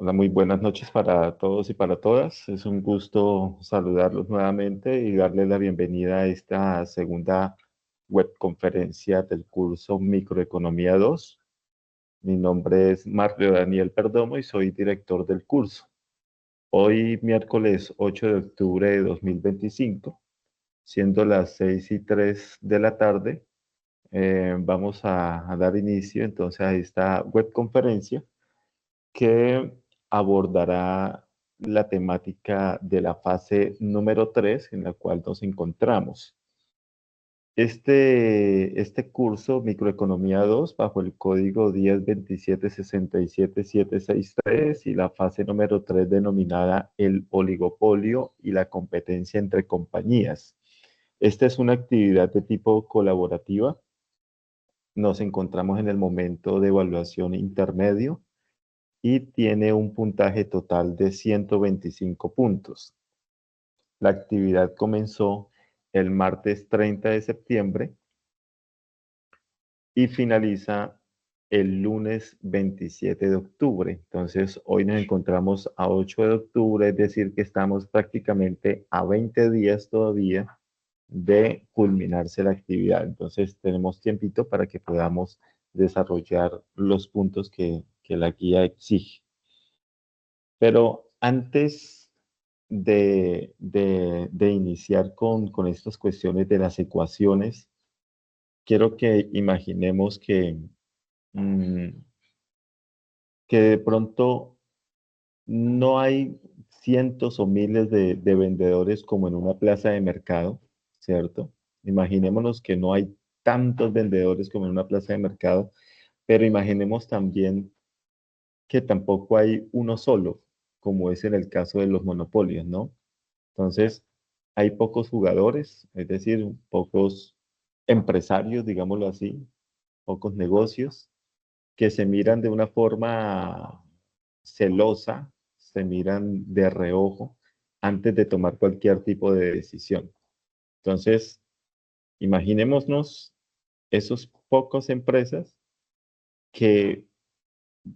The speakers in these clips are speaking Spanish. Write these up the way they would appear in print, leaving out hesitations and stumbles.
Hola, muy buenas noches para todos y para todas. Es un gusto saludarlos nuevamente y darles la bienvenida a esta segunda webconferencia del curso Microeconomía 2. Mi nombre es Mario Daniel Perdomo y soy director del curso. Hoy, miércoles 8 de octubre de 2025, siendo las 6:03 de la tarde, vamos a dar inicio entonces a esta webconferencia que abordará la temática de la fase número 3 en la cual nos encontramos. Este curso, Microeconomía 2, bajo el código 1027-67763 y la fase número 3 denominada el oligopolio y la competencia entre compañías. Esta es una actividad de tipo colaborativa. Nos encontramos en el momento de evaluación intermedio y tiene un puntaje total de 125 puntos. La actividad comenzó el martes 30 de septiembre y finaliza el lunes 27 de octubre. Entonces, hoy nos encontramos a 8 de octubre, es decir, que estamos prácticamente a 20 días todavía de culminarse la actividad. Entonces, tenemos tiempito para que podamos desarrollar los puntos que la guía exige. Pero antes de iniciar con estas cuestiones de las ecuaciones, quiero que imaginemos mm, que de pronto no hay cientos o miles de vendedores como en una plaza de mercado, ¿cierto? Imaginémonos que no hay tantos vendedores como en una plaza de mercado, pero imaginemos también que tampoco hay uno solo, como es en el caso de los monopolios, ¿no? Entonces, hay pocos jugadores, es decir, pocos empresarios, digámoslo así, pocos negocios que se miran de una forma celosa, se miran de reojo antes de tomar cualquier tipo de decisión. Entonces, imaginémonos esos pocos empresas que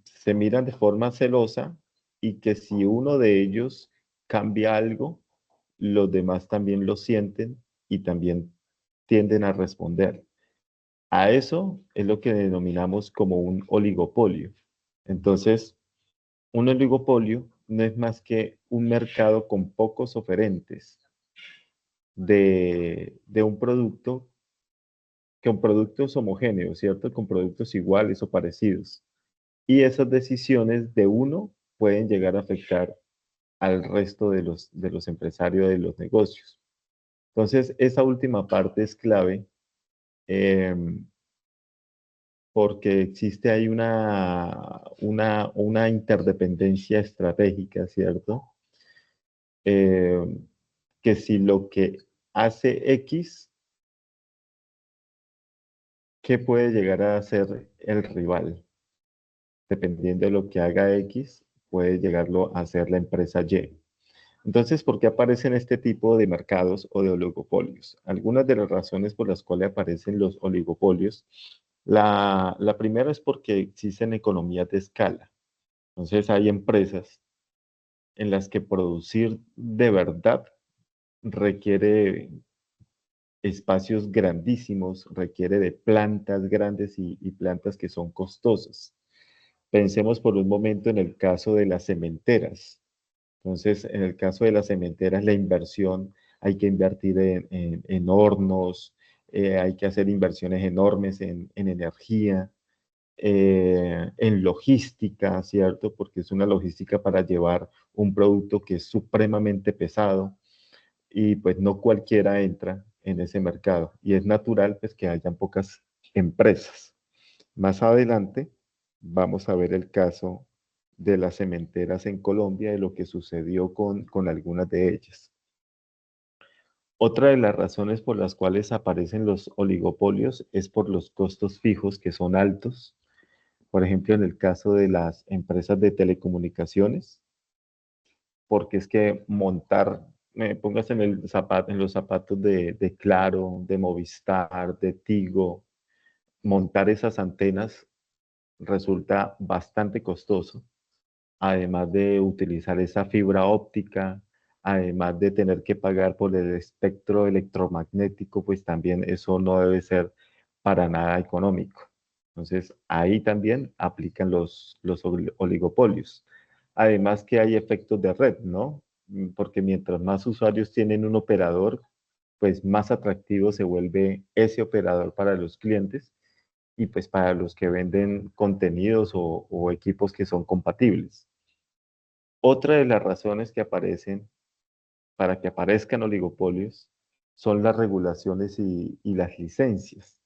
se miran de forma celosa y que si uno de ellos cambia algo, los demás también lo sienten y también tienden a responder. A eso es lo que denominamos como un oligopolio. Entonces, un oligopolio no es más que un mercado con pocos oferentes de un producto, con productos homogéneos, ¿cierto? Con productos iguales o parecidos. Y esas decisiones de uno pueden llegar a afectar al resto de los empresarios de los negocios. Entonces, esa última parte es clave eh, porque existe ahí una interdependencia estratégica, ¿cierto? Eh, que si lo que hace X, ¿qué puede llegar a hacer el rival? Dependiendo de lo que haga X, puede llegarlo a hacer la empresa Y. Entonces, ¿por qué aparecen este tipo de mercados o de oligopolios? Algunas de las razones por las cuales aparecen los oligopolios, la primera es porque existen economías de escala. Entonces, hay empresas en las que producir de verdad requiere espacios grandísimos, requiere de plantas grandes y plantas que son costosas. Pensemos por un momento en el caso de las cementeras. Entonces, en el caso de las cementeras, la inversión, hay que invertir en hornos, hay que hacer inversiones enormes en energía, en logística, ¿cierto? Porque es una logística para llevar un producto que es supremamente pesado y pues no cualquiera entra en ese mercado. Y es natural pues que hayan pocas empresas. Más adelante vamos a ver el caso de las cementeras en Colombia y lo que sucedió con algunas de ellas. Otra de las razones por las cuales aparecen los oligopolios es por los costos fijos que son altos. Por ejemplo, en el caso de las empresas de telecomunicaciones, porque es que montar, póngase en los zapatos de Claro, de Movistar, de Tigo, montar esas antenas resulta bastante costoso. además de utilizar esa fibra óptica, además de tener que pagar por el espectro electromagnético, pues también eso no debe ser para nada económico. Entonces, ahí también aplican los oligopolios. Además que hay efectos de red, ¿no? Porque mientras más usuarios tienen un operador, pues más atractivo se vuelve ese operador para los clientes y pues para los que venden contenidos o equipos que son compatibles. Otra de las razones que aparecen para que aparezcan oligopolios son las regulaciones y las licencias.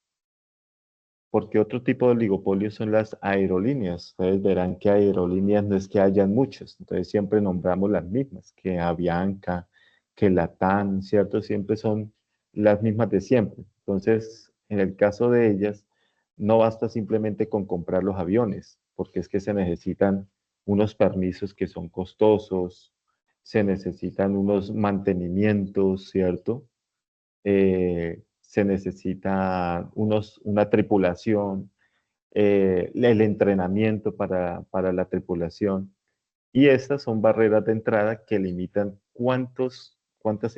Porque otro tipo de oligopolios son las aerolíneas. Ustedes verán que aerolíneas no es que hayan muchas, entonces siempre nombramos las mismas, que Avianca, que Latam, ¿cierto? Siempre son las mismas de siempre. Entonces, en el caso de ellas, no basta simplemente con comprar los aviones, porque es que se necesitan unos permisos que son costosos, se necesitan unos mantenimientos, ¿cierto? Se necesita una tripulación, el entrenamiento para la tripulación. Y estas son barreras de entrada que limitan cuántas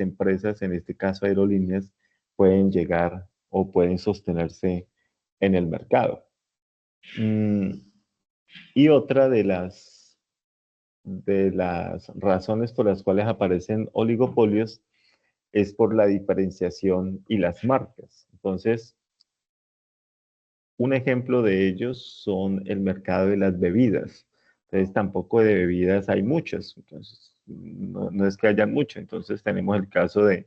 empresas, en este caso aerolíneas, pueden llegar o pueden sostenerse en el mercado. Mm, y otra de las razones por las cuales aparecen oligopolios es por la diferenciación y las marcas. Entonces, un ejemplo de ellos son el mercado de las bebidas. Entonces, tampoco de bebidas hay muchas. Entonces, no es que haya mucho. Entonces, tenemos el caso de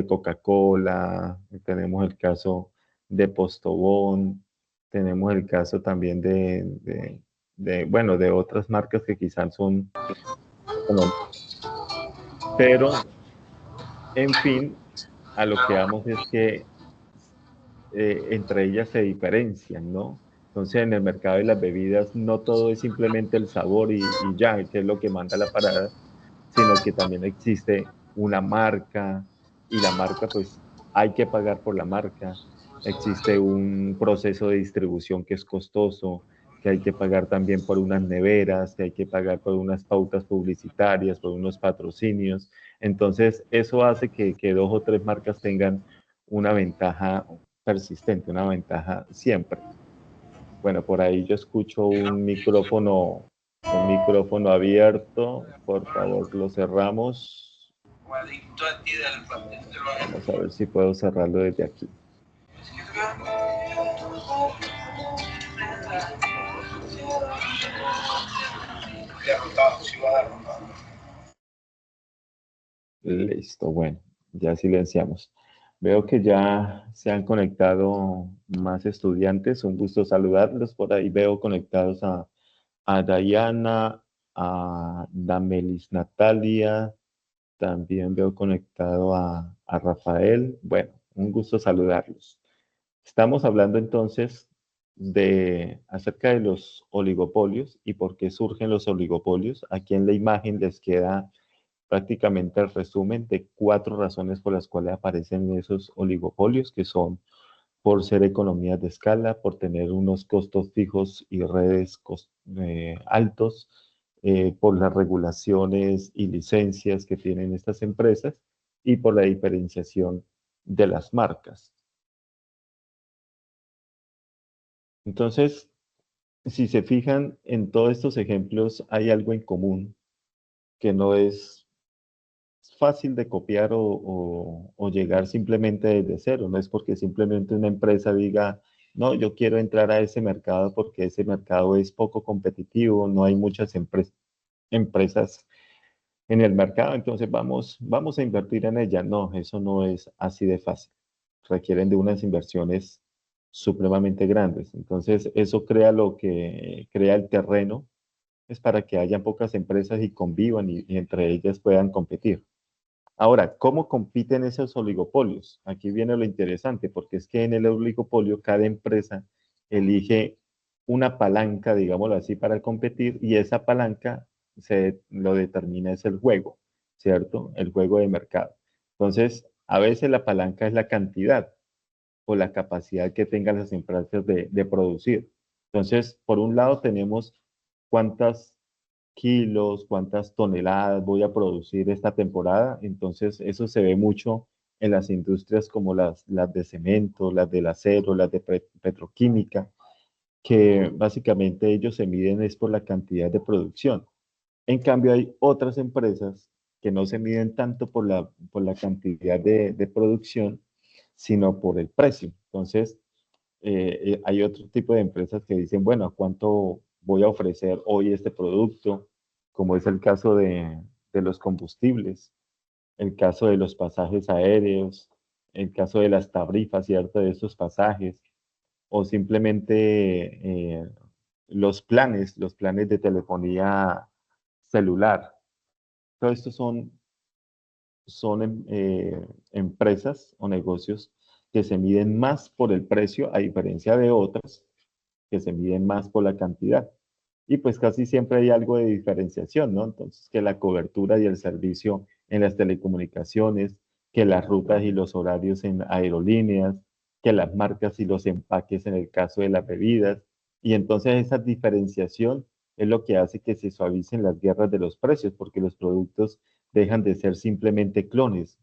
Coca-Cola, tenemos el caso de Postobón, tenemos el caso también bueno, de otras marcas que quizás son económicas. Pero, en fin, a lo que vamos es que entre ellas se diferencian, ¿no? Entonces, en el mercado de las bebidas no todo es simplemente el sabor y ya, que es lo que manda la parada, sino que también existe una marca y la marca, pues hay que pagar por la marca. Existe un proceso de distribución que es costoso, que hay que pagar también por unas neveras, que hay que pagar por unas pautas publicitarias, por unos patrocinios. Entonces, eso hace que dos o tres marcas tengan una ventaja persistente, una ventaja siempre. Bueno, por ahí yo escucho un micrófono abierto. Por favor, lo cerramos. Vamos a ver si puedo cerrarlo desde aquí. Listo, bueno, ya silenciamos. Veo que ya se han conectado más estudiantes. Un gusto saludarlos. Por ahí veo conectados a Dayana, a Damelis Natalia. También veo conectado a Rafael. Bueno, un gusto saludarlos. Estamos hablando entonces acerca de los oligopolios y por qué surgen los oligopolios. Aquí en la imagen les queda prácticamente el resumen de 4 razones por las cuales aparecen esos oligopolios, que son por ser economías de escala, por tener unos costos fijos y redes altos, por las regulaciones y licencias que tienen estas empresas y por la diferenciación de las marcas. Entonces, si se fijan en todos estos ejemplos, hay algo en común que no es fácil de copiar o llegar simplemente desde cero. No es porque simplemente una empresa diga, no, yo quiero entrar a ese mercado porque ese mercado es poco competitivo, no hay muchas empresas en el mercado, entonces vamos a invertir en ella. No, eso no es así de fácil. Requieren de unas inversiones supremamente grandes. Entonces, eso crea lo que crea el terreno, es para que haya pocas empresas y convivan y entre ellas puedan competir. Ahora, ¿cómo compiten esos oligopolios? Aquí viene lo interesante, porque es que en el oligopolio cada empresa elige una palanca, digámoslo así, para competir y esa palanca lo determina es el juego, ¿cierto? El juego de mercado. Entonces, a veces la palanca es la cantidad o la capacidad que tengan las empresas de producir. Entonces, por un lado tenemos cuántas kilos, cuántas toneladas voy a producir esta temporada. Entonces, eso se ve mucho en las industrias como las de cemento, las del acero, las de petroquímica, que básicamente ellos se miden es por la cantidad de producción. En cambio, hay otras empresas que no se miden tanto por la cantidad de producción, sino por el precio. Entonces, hay otro tipo de empresas que dicen, bueno, ¿a cuánto voy a ofrecer hoy este producto? Como es el caso de los combustibles, el caso de los pasajes aéreos, el caso de las tarifas, ¿cierto? De estos pasajes, o simplemente los planes de telefonía celular. Todo esto son empresas o negocios que se miden más por el precio, a diferencia de otras que se miden más por la cantidad. Y pues casi siempre hay algo de diferenciación, ¿no? Entonces, que la cobertura y el servicio en las telecomunicaciones, que las rutas y los horarios en aerolíneas, que las marcas y los empaques en el caso de las bebidas. Y entonces esa diferenciación es lo que hace que se suavicen las guerras de los precios, porque los productos dejan de ser simplemente clones.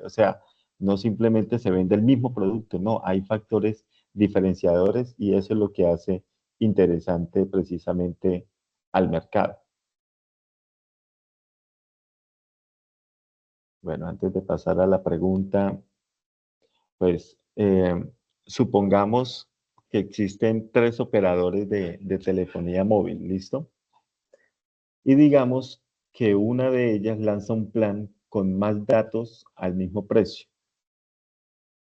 O sea, no simplemente se vende el mismo producto, no, hay factores diferenciadores y eso es lo que hace interesante precisamente al mercado. Bueno, antes de pasar a la pregunta, pues supongamos que existen tres operadores de telefonía móvil, ¿listo? Y digamos que una de ellas lanza un plan con más datos al mismo precio.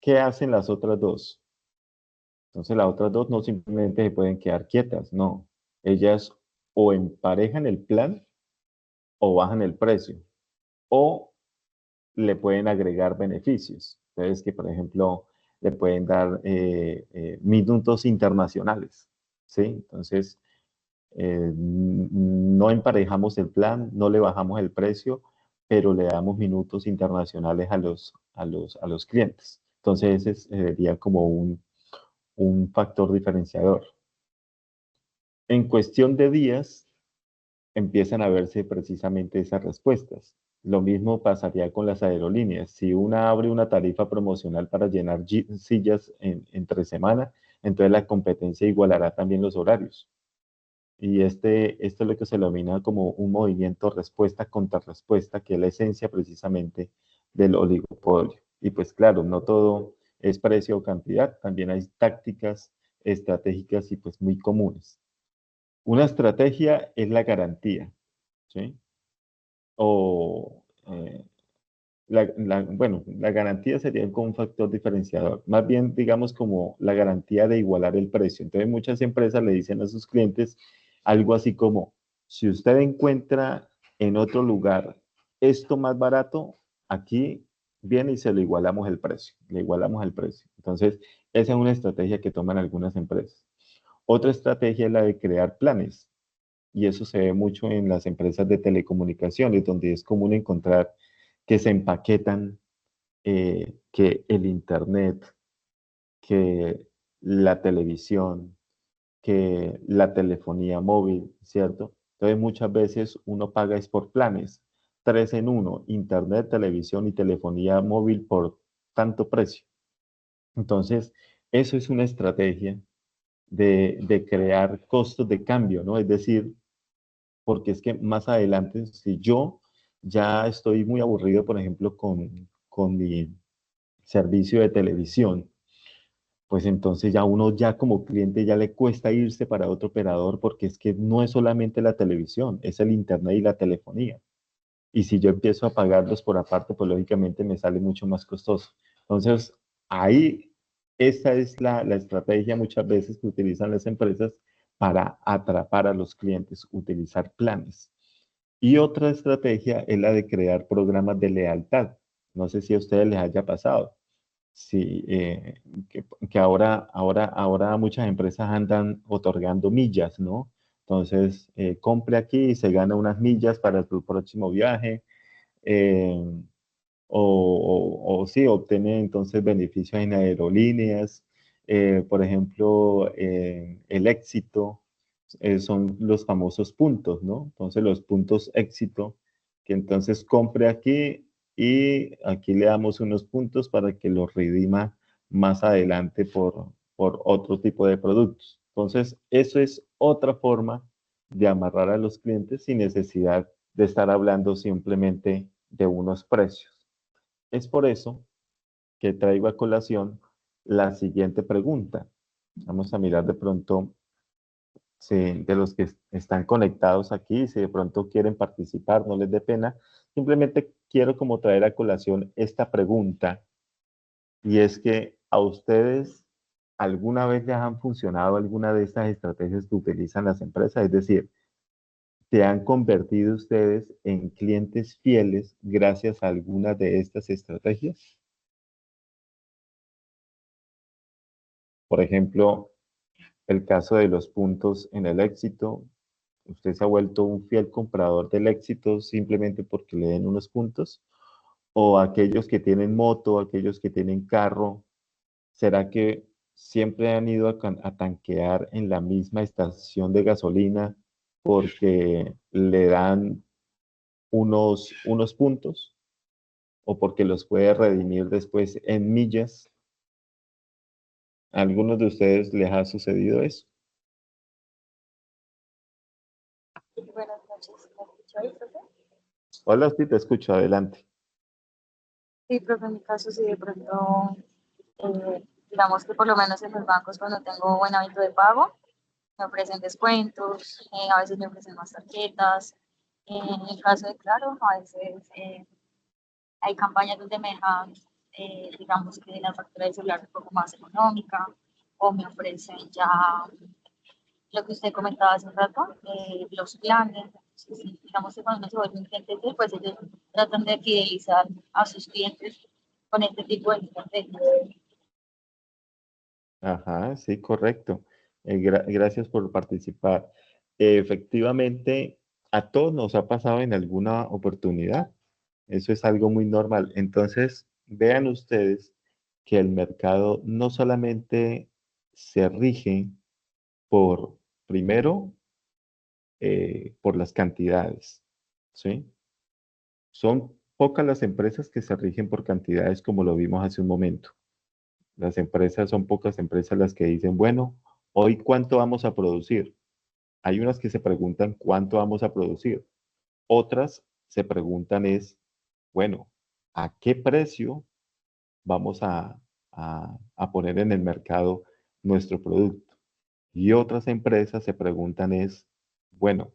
¿Qué hacen las otras dos? Entonces las otras dos no simplemente se pueden quedar quietas, no. Ellas o emparejan el plan o bajan el precio, o le pueden agregar beneficios. Entonces, que por ejemplo le pueden dar minutos internacionales, ¿sí? Entonces, no emparejamos el plan, no le bajamos el precio, pero le damos minutos internacionales a los clientes. Entonces, ese sería como un factor diferenciador. En cuestión de días, empiezan a verse precisamente esas respuestas. Lo mismo pasaría con las aerolíneas. Si una abre una tarifa promocional para llenar sillas entre semana, entonces la competencia igualará también los horarios. Y esto es lo que se denomina como un movimiento respuesta contra respuesta, que es la esencia precisamente del oligopolio. Y pues claro, no todo es precio o cantidad, también hay tácticas estratégicas y pues muy comunes. Una estrategia es la garantía, ¿sí? O, bueno, la garantía sería como un factor diferenciador. Más bien, digamos, como la garantía de igualar el precio. Entonces, muchas empresas le dicen a sus clientes algo así como, si usted encuentra en otro lugar esto más barato, aquí viene y se lo igualamos el precio. Le igualamos el precio. Entonces, esa es una estrategia que toman algunas empresas. Otra estrategia es la de crear planes. Y eso se ve mucho en las empresas de telecomunicaciones, donde es común encontrar que se empaquetan que el Internet, que la televisión, que la telefonía móvil, ¿cierto? Entonces muchas veces uno paga es por planes, tres en uno, Internet, televisión y telefonía móvil por tanto precio. Entonces, eso es una estrategia de crear costos de cambio, ¿no? Es decir, porque es que más adelante, si yo ya estoy muy aburrido, por ejemplo, con mi servicio de televisión, pues entonces ya uno ya como cliente ya le cuesta irse para otro operador porque es que no es solamente la televisión, es el internet y la telefonía. Y si yo empiezo a pagarlos por aparte, pues lógicamente me sale mucho más costoso. Entonces, ahí, esa es la estrategia muchas veces que utilizan las empresas para atrapar a los clientes, utilizar planes. Y otra estrategia es la de crear programas de lealtad. No sé si a ustedes les haya pasado. Sí, que ahora muchas empresas andan otorgando millas, ¿no? Entonces, compre aquí y se gana unas millas para tu próximo viaje. eh, o sí, obtiene entonces beneficios en aerolíneas. Por ejemplo, el éxito, son los famosos puntos, ¿no? Entonces los puntos éxito, que entonces compre aquí y aquí le damos unos puntos para que los redima más adelante por otro tipo de productos. Entonces, eso es otra forma de amarrar a los clientes sin necesidad de estar hablando simplemente de unos precios. Es por eso que traigo a colación la siguiente pregunta. Vamos a mirar de pronto si de los que están conectados aquí, si de pronto quieren participar, no les dé pena. Simplemente quiero como traer a colación esta pregunta y es que a ustedes alguna vez les han funcionado alguna de estas estrategias que utilizan las empresas, es decir, ¿se han convertido ustedes en clientes fieles gracias a alguna de estas estrategias? Por ejemplo, el caso de los puntos en el éxito. ¿Usted se ha vuelto un fiel comprador del éxito simplemente porque le den unos puntos? ¿O aquellos que tienen moto, aquellos que tienen carro, será que siempre han ido a tanquear en la misma estación de gasolina porque le dan unos puntos o porque los puede redimir después en millas? ¿A algunos de ustedes les ha sucedido eso? Buenas noches, ¿me escucha ahí, profe? Hola, sí, te escucho, adelante. Sí, profe, en mi caso sí, de pronto, digamos que por lo menos en los bancos cuando tengo buen hábito de pago, me ofrecen descuentos, a veces me ofrecen más tarjetas. En el caso de Claro, a veces hay campañas donde me dejan, digamos que la factura de celular un poco más económica, o me ofrecen ya lo que usted comentaba hace un rato, los planes. Entonces, sí, digamos que cuando uno se vuelve un cliente, pues ellos tratan de fidelizar a sus clientes con este tipo de estrategias. Ajá, sí, correcto. Gracias por participar. Efectivamente, a todos nos ha pasado en alguna oportunidad. Eso es algo muy normal. Entonces, vean ustedes que el mercado no solamente se rige por, primero, por las cantidades, ¿sí? Son pocas las empresas que se rigen por cantidades como lo vimos hace un momento. Las empresas son pocas empresas las que dicen, bueno, hoy cuánto vamos a producir. Hay unas que se preguntan cuánto vamos a producir. Otras se preguntan es, bueno, ¿a qué precio vamos a poner en el mercado nuestro producto? Y otras empresas se preguntan es, bueno,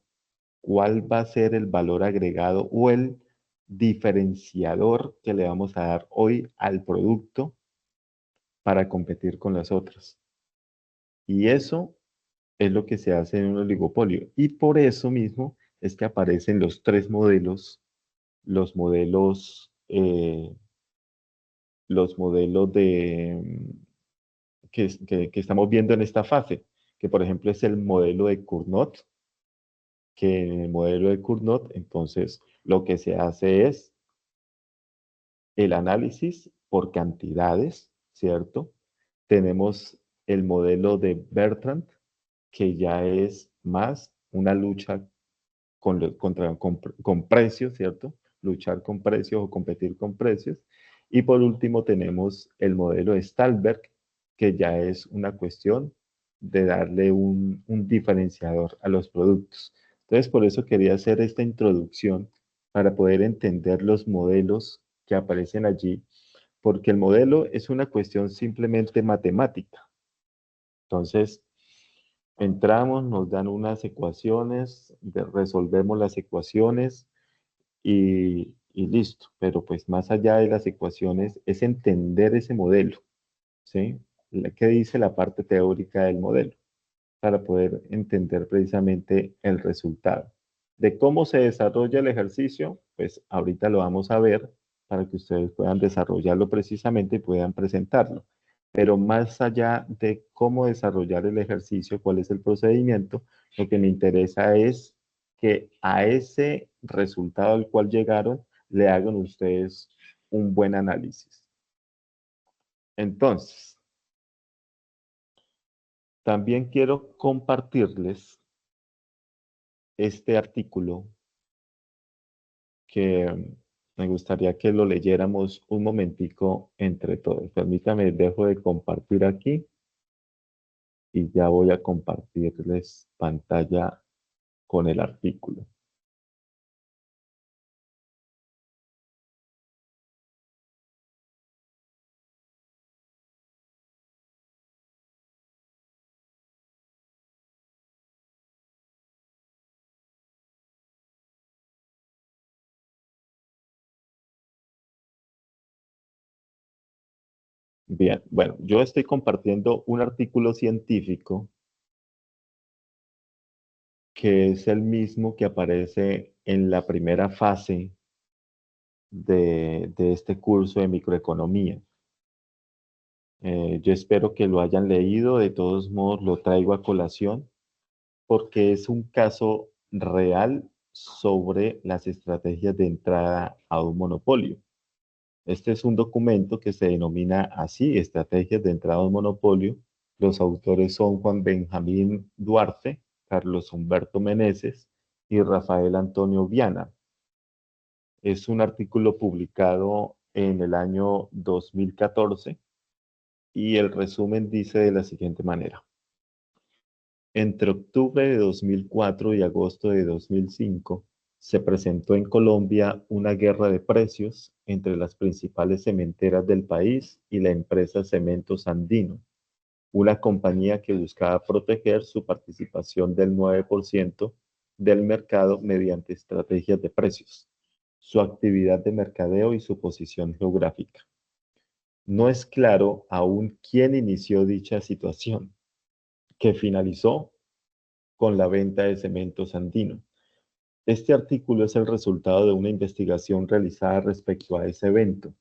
¿cuál va a ser el valor agregado o el diferenciador que le vamos a dar hoy al producto para competir con las otras? Y eso es lo que se hace en un oligopolio. Y por eso mismo es que aparecen los tres modelos, los modelos, los modelos que estamos viendo en esta fase, que por ejemplo es el modelo de Cournot, que en el modelo de Cournot, entonces lo que se hace es el análisis por cantidades, ¿cierto? Tenemos el modelo de Bertrand, que ya es más una lucha con precios, ¿cierto? Luchar con precios o competir con precios. Y por último tenemos el modelo de Stalberg, que ya es una cuestión de darle un diferenciador a los productos. Entonces, por eso quería hacer esta introducción para poder entender los modelos que aparecen allí, porque el modelo es una cuestión simplemente matemática. Entonces, entramos, nos dan unas ecuaciones, resolvemos las ecuaciones y listo. Pero pues más allá de las ecuaciones es entender ese modelo, ¿sí? ¿Qué dice la parte teórica del modelo? Para poder entender precisamente el resultado. De cómo se desarrolla el ejercicio, pues ahorita lo vamos a ver para que ustedes puedan desarrollarlo precisamente y puedan presentarlo. Pero más allá de cómo desarrollar el ejercicio, cuál es el procedimiento, lo que me interesa es que a ese resultado al cual llegaron le hagan ustedes un buen análisis. Entonces, también quiero compartirles este artículo que me gustaría que lo leyéramos un momentico entre todos. Permítame, dejo de compartir aquí y ya voy a compartirles pantalla con el artículo. Bien, bueno, yo estoy compartiendo un artículo científico que es el mismo que aparece en la primera fase de este curso de microeconomía. Yo espero que lo hayan leído, de todos modos lo traigo a colación porque es un caso real sobre las estrategias de entrada a un monopolio. Este es un documento que se denomina así, Estrategias de entrada a un monopolio. Los autores son Juan Benjamín Duarte, Carlos Humberto Meneses y Rafael Antonio Viana. Es un artículo publicado en el año 2014 y el resumen dice de la siguiente manera. Entre octubre de 2004 y agosto de 2005, se presentó en Colombia una guerra de precios entre las principales cementeras del país y la empresa Cementos Andino, una compañía que buscaba proteger su participación del 9% del mercado mediante estrategias de precios, su actividad de mercadeo y su posición geográfica. No es claro aún quién inició dicha situación, que finalizó con la venta de Cementos Andino. Este artículo es el resultado de una investigación realizada respecto a ese evento.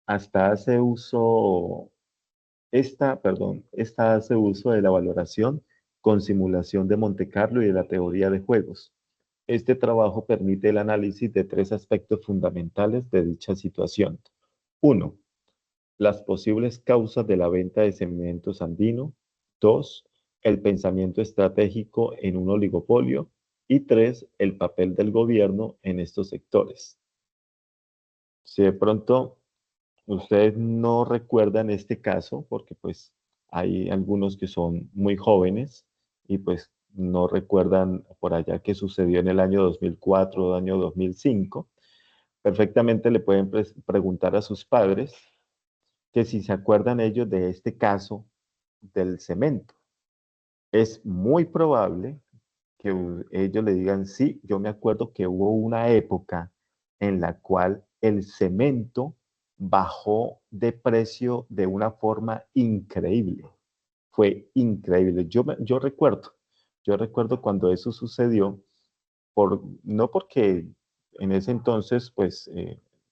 Hasta hace uso, esta hace uso de la valoración con simulación de Monte Carlo y de la teoría de juegos. Este trabajo permite el análisis de tres aspectos fundamentales de dicha situación. Uno, las posibles causas de la venta de Cementos Andino. Dos, el pensamiento estratégico en un oligopolio. Y tres, el papel del gobierno en estos sectores. Si de pronto ustedes no recuerdan este caso, porque pues hay algunos que son muy jóvenes y pues no recuerdan por allá qué sucedió en el año 2004 o año 2005, perfectamente le pueden preguntar a sus padres que si se acuerdan ellos de este caso del cemento. Es muy probable que ellos le digan, sí, yo me acuerdo que hubo una época en la cual el cemento bajó de precio de una forma increíble. Fue increíble. Yo recuerdo cuando eso sucedió, no porque en ese entonces pues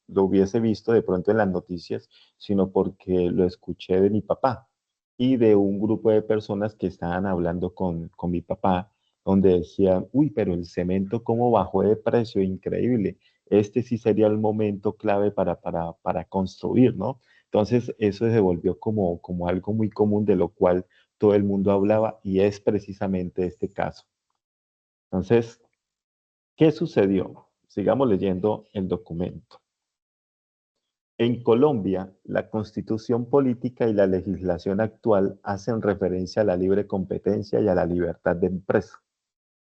lo hubiese visto de pronto en las noticias, sino porque lo escuché de mi papá y de un grupo de personas que estaban hablando con mi papá, donde decían, uy, pero el cemento cómo bajó de precio, increíble. Este sí sería el momento clave para construir, ¿no? Entonces eso se volvió como algo muy común de lo cual todo el mundo hablaba y es precisamente este caso. Entonces, ¿qué sucedió? Sigamos leyendo el documento. En Colombia, la constitución política y la legislación actual hacen referencia a la libre competencia y a la libertad de empresa.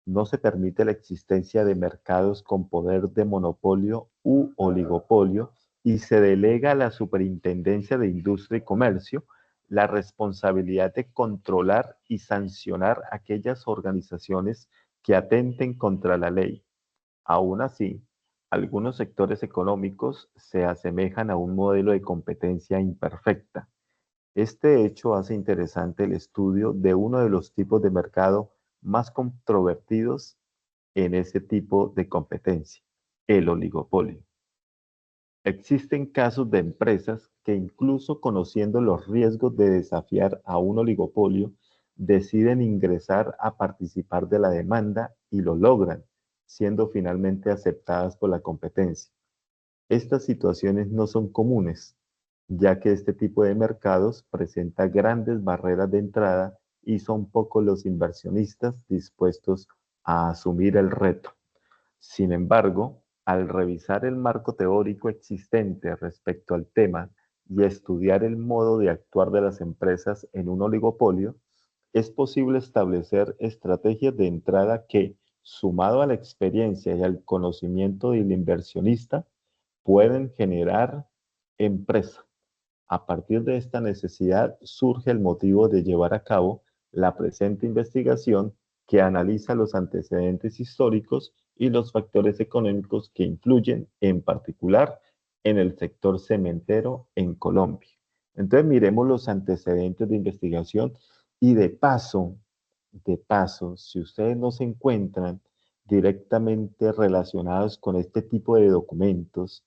No se permite la existencia de mercados con poder de monopolio u oligopolio y se delega a la Superintendencia de Industria y Comercio la responsabilidad de controlar y sancionar aquellas organizaciones que atenten contra la ley. Aún así, algunos sectores económicos se asemejan a un modelo de competencia imperfecta. Este hecho hace interesante el estudio de uno de los tipos de mercado más controvertidos en ese tipo de competencia, el oligopolio. Existen casos de empresas que incluso conociendo los riesgos de desafiar a un oligopolio, deciden ingresar a participar de la demanda y lo logran, siendo finalmente aceptadas por la competencia. Estas situaciones no son comunes, ya que este tipo de mercados presenta grandes barreras de entrada y son pocos los inversionistas dispuestos a asumir el reto. Sin embargo, al revisar el marco teórico existente respecto al tema y estudiar el modo de actuar de las empresas en un oligopolio, es posible establecer estrategias de entrada que, sumado a la experiencia y al conocimiento del inversionista, pueden generar empresa. A partir de esta necesidad surge el motivo de llevar a cabo la presente investigación que analiza los antecedentes históricos y los factores económicos que influyen en particular en el sector cementero en Colombia. Entonces miremos los antecedentes de investigación y de paso, si ustedes no se encuentran directamente relacionados con este tipo de documentos,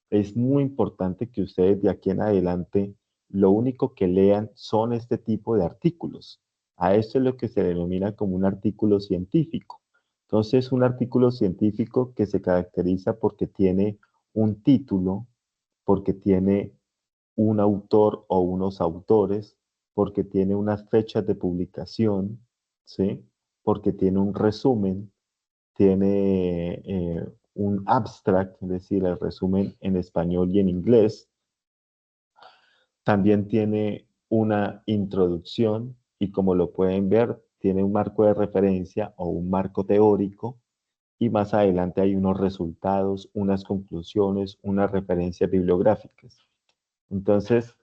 es muy importante que ustedes de aquí en adelante lo único que lean son este tipo de artículos. A esto es lo que se denomina como un artículo científico. Entonces, un artículo científico que se caracteriza porque tiene un título, porque tiene un autor o unos autores, porque tiene unas fechas de publicación, ¿sí? Porque tiene un resumen, tiene un abstract, es decir, el resumen en español y en inglés. También tiene una introducción y como lo pueden ver, tiene un marco de referencia o un marco teórico y más adelante hay unos resultados, unas conclusiones, unas referencias bibliográficas. Entonces,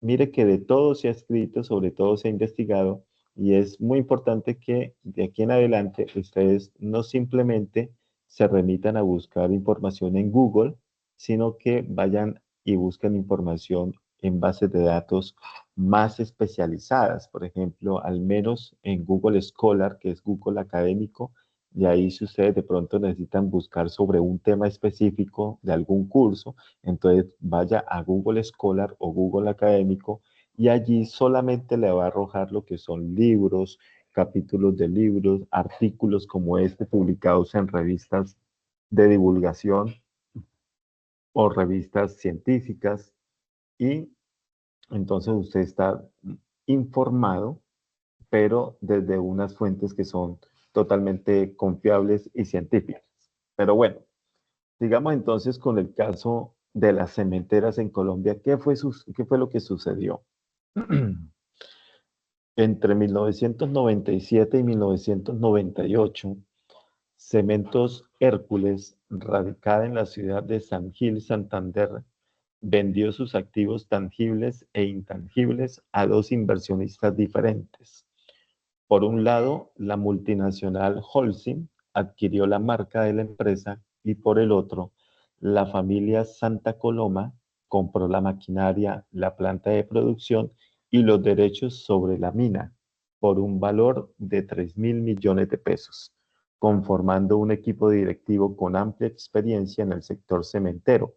mire que de todo se ha escrito, sobre todo se ha investigado, y es muy importante que de aquí en adelante ustedes no simplemente se remitan a buscar información en Google, sino que vayan y busquen información en bases de datos más especializadas. Por ejemplo, al menos en Google Scholar, que es Google académico, y ahí si ustedes de pronto necesitan buscar sobre un tema específico de algún curso, entonces vaya a Google Scholar o Google Académico y allí solamente le va a arrojar lo que son libros, capítulos de libros, artículos como este publicados en revistas de divulgación o revistas científicas y entonces usted está informado, pero desde unas fuentes que son totalmente confiables y científicas. Pero bueno, sigamos entonces con el caso de las cementeras en Colombia. ¿Qué fue lo que sucedió? Entre 1997 y 1998, Cementos Hércules, radicada en la ciudad de San Gil, Santander, vendió sus activos tangibles e intangibles a dos inversionistas diferentes. Por un lado, la multinacional Holcim adquirió la marca de la empresa y por el otro, la familia Santa Coloma compró la maquinaria, la planta de producción y los derechos sobre la mina por un valor de 3.000 millones de pesos, conformando un equipo directivo con amplia experiencia en el sector cementero,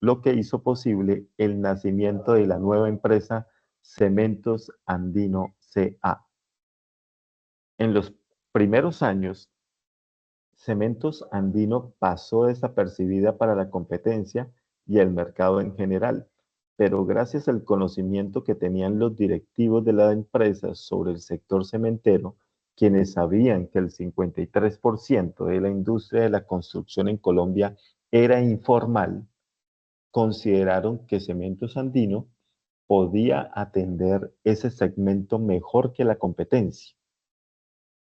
lo que hizo posible el nacimiento de la nueva empresa Cementos Andino CA. En los primeros años, Cementos Andino pasó desapercibida para la competencia y el mercado en general, pero gracias al conocimiento que tenían los directivos de la empresa sobre el sector cementero, quienes sabían que el 53% de la industria de la construcción en Colombia era informal, consideraron que Cementos Andino podía atender ese segmento mejor que la competencia.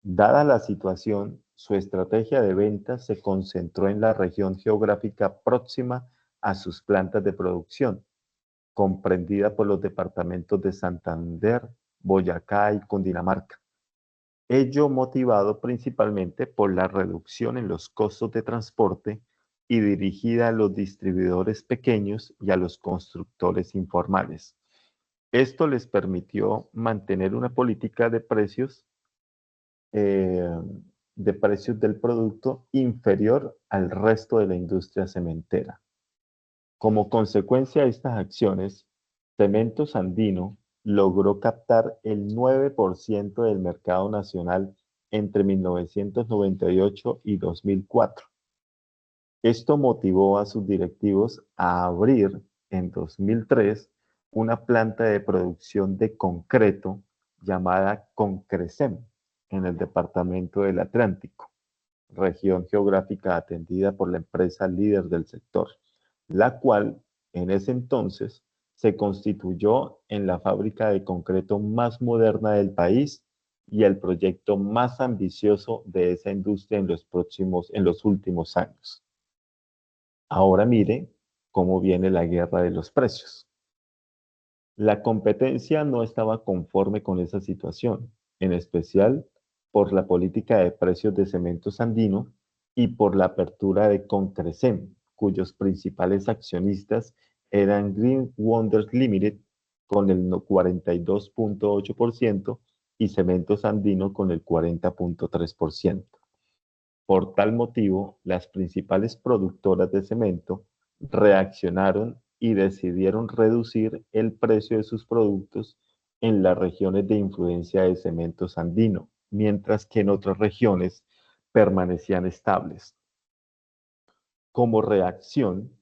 Dada la situación, su estrategia de ventas se concentró en la región geográfica próxima a sus plantas de producción, comprendida por los departamentos de Santander, Boyacá y Cundinamarca. Ello motivado principalmente por la reducción en los costos de transporte y dirigida a los distribuidores pequeños y a los constructores informales. Esto les permitió mantener una política eh, de precios del producto inferior al resto de la industria cementera. Como consecuencia de estas acciones, Cementos Andino logró captar el 9% del mercado nacional entre 1998 y 2004. Esto motivó a sus directivos a abrir en 2003 una planta de producción de concreto llamada Concresem en el departamento del Atlántico. región geográfica atendida por la empresa líder del sector, la cual en ese entonces se constituyó en la fábrica de concreto más moderna del país y el proyecto más ambicioso de esa industria en los últimos años. Ahora mire cómo viene la guerra de los precios. La competencia no estaba conforme con esa situación, en especial por la política de precios de Cementos Andino y por la apertura de Concrescem, cuyos principales accionistas eran Green Wonders Limited con el 42.8% y Cementos Andino con el 40.3%. Por tal motivo, las principales productoras de cemento reaccionaron y decidieron reducir el precio de sus productos en las regiones de influencia de Cementos Andino, mientras que en otras regiones permanecían estables. Como reacción,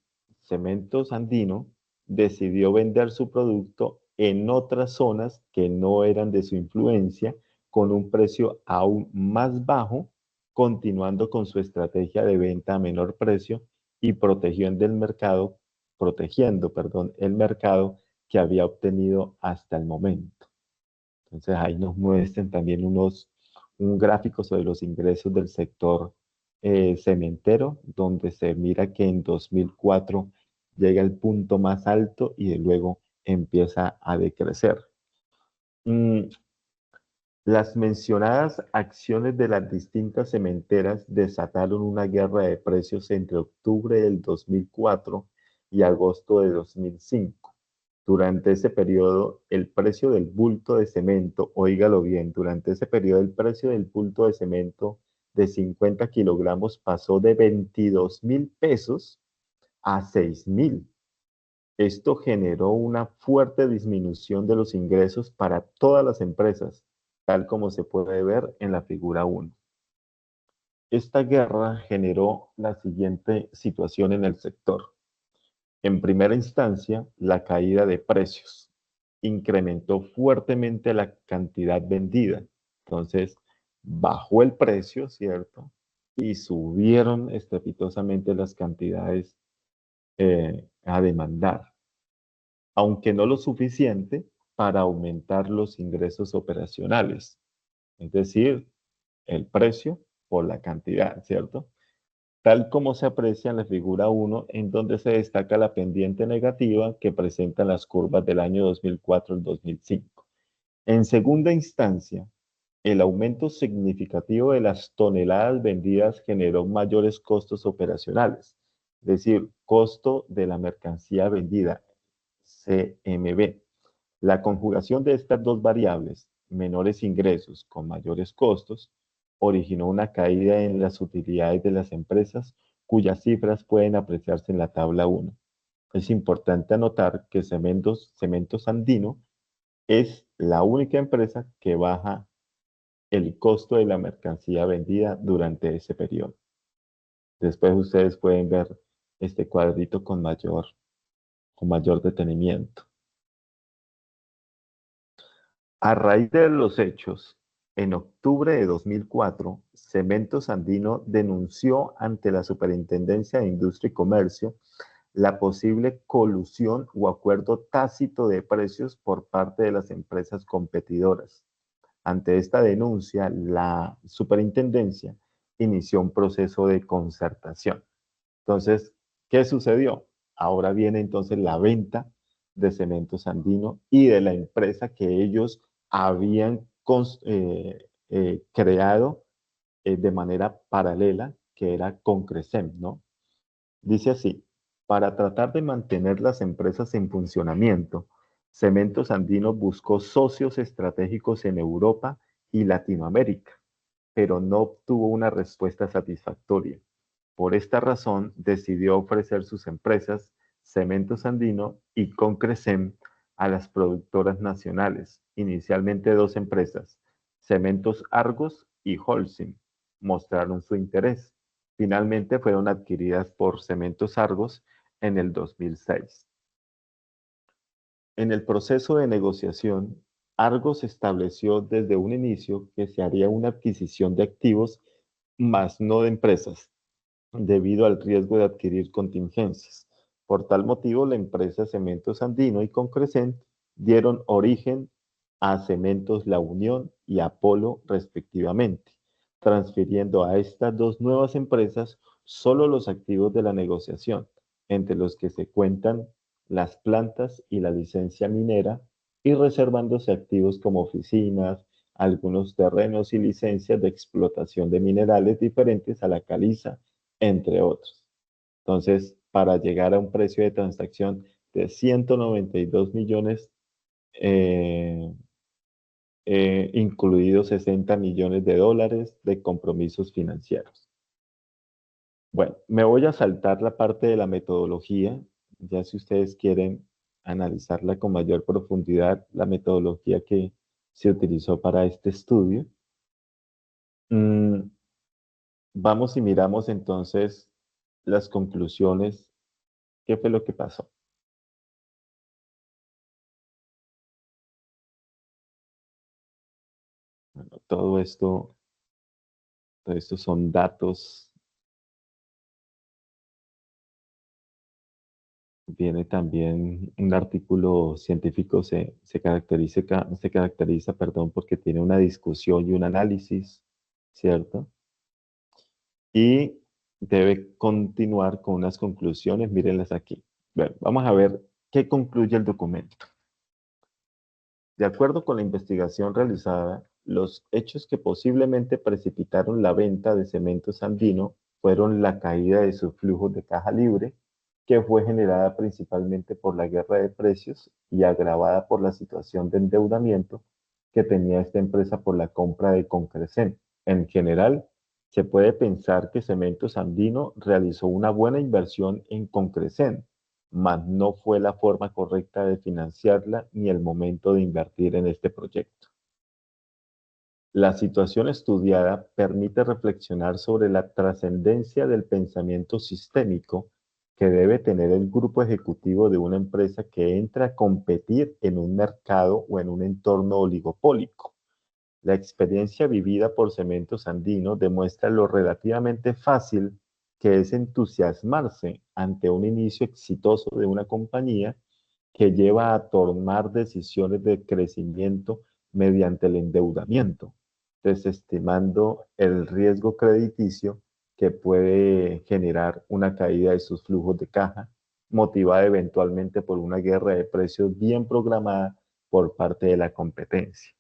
Cementos Andino decidió vender su producto en otras zonas que no eran de su influencia con un precio aún más bajo, continuando con su estrategia de venta a menor precio y protegiendo, perdón, el mercado que había obtenido hasta el momento. Entonces ahí nos muestran también un gráfico sobre los ingresos del sector cementero, donde se mira que en 2004 llega el punto más alto y de luego empieza a decrecer. Mm, las mencionadas acciones de las distintas cementeras desataron una guerra de precios entre octubre del 2004 y agosto de 2005. Durante ese periodo, el precio del bulto de cemento, oígalo bien, durante ese periodo el precio del bulto de cemento de 50 kilogramos pasó de 22.000 pesos a 6.000. Esto generó una fuerte disminución de los ingresos para todas las empresas, tal como se puede ver en la figura 1. Esta guerra generó la siguiente situación en el sector. En primera instancia, la caída de precios incrementó fuertemente la cantidad vendida. Entonces, bajó el precio, ¿cierto? Y subieron estrepitosamente las cantidades a demandar, aunque no lo suficiente para aumentar los ingresos operacionales, es decir, el precio por la cantidad, ¿cierto? Tal como se aprecia en la figura 1, en donde se destaca la pendiente negativa que presentan las curvas del año 2004 al 2005. En segunda instancia, el aumento significativo de las toneladas vendidas generó mayores costos operacionales, es decir, costo de la mercancía vendida, CMV. La conjugación de estas dos variables, menores ingresos con mayores costos, originó una caída en las utilidades de las empresas cuyas cifras pueden apreciarse en la tabla 1. Es importante anotar que Cementos Andino es la única empresa que baja el costo de la mercancía vendida durante ese periodo. Después ustedes pueden ver este cuadrito con mayor detenimiento. A raíz de los hechos, en octubre de 2004, Cementos Andino denunció ante la Superintendencia de Industria y Comercio la posible colusión o acuerdo tácito de precios por parte de las empresas competidoras. Ante esta denuncia, la superintendencia inició un proceso de concertación. Entonces, ¿qué sucedió? Ahora viene entonces la venta de Cementos Andino y de la empresa que ellos habían creado de manera paralela, que era Concrescem, ¿no? Dice así, para tratar de mantener las empresas en funcionamiento, Cementos Andino buscó socios estratégicos en Europa y Latinoamérica, pero no obtuvo una respuesta satisfactoria. Por esta razón, decidió ofrecer sus empresas, Cementos Andino y Concrescem, a las productoras nacionales, inicialmente dos empresas, Cementos Argos y Holcim, mostraron su interés. Finalmente fueron adquiridas por Cementos Argos en el 2006. En el proceso de negociación, Argos estableció desde un inicio que se haría una adquisición de activos más no de empresas, debido al riesgo de adquirir contingencias. Por tal motivo, la empresa Cementos Andino y Concrescent dieron origen a Cementos La Unión y Apolo respectivamente, transfiriendo a estas dos nuevas empresas solo los activos de la negociación, entre los que se cuentan las plantas y la licencia minera, y reservándose activos como oficinas, algunos terrenos y licencias de explotación de minerales diferentes a la caliza, entre otros. Entonces, para llegar a un precio de transacción de 192 millones, eh, incluidos 60 millones de dólares de compromisos financieros. Bueno, me voy a saltar la parte de la metodología, ya si ustedes quieren analizarla con mayor profundidad, la metodología que se utilizó para este estudio. Mm, Vamos y miramos entonces las conclusiones. ¿Qué fue lo que pasó? Bueno, todo esto son datos. Viene también un artículo científico, se caracteriza, perdón, porque tiene una discusión y un análisis, ¿cierto? Y debe continuar con unas conclusiones, mírenlas aquí. Bueno, vamos a ver qué concluye el documento. De acuerdo con la investigación realizada, los hechos que posiblemente precipitaron la venta de Cementos Andino fueron la caída de sus flujos de caja libre, que fue generada principalmente por la guerra de precios y agravada por la situación de endeudamiento que tenía esta empresa por la compra de Concrecen. En general, se puede pensar que Cementos Andino realizó una buena inversión en Concrecen, mas no fue la forma correcta de financiarla ni el momento de invertir en este proyecto. La situación estudiada permite reflexionar sobre la trascendencia del pensamiento sistémico que debe tener el grupo ejecutivo de una empresa que entra a competir en un mercado o en un entorno oligopólico. La experiencia vivida por Cementos Andino demuestra lo relativamente fácil que es entusiasmarse ante un inicio exitoso de una compañía que lleva a tomar decisiones de crecimiento mediante el endeudamiento, desestimando el riesgo crediticio que puede generar una caída de sus flujos de caja, motivada eventualmente por una guerra de precios bien programada por parte de la competencia.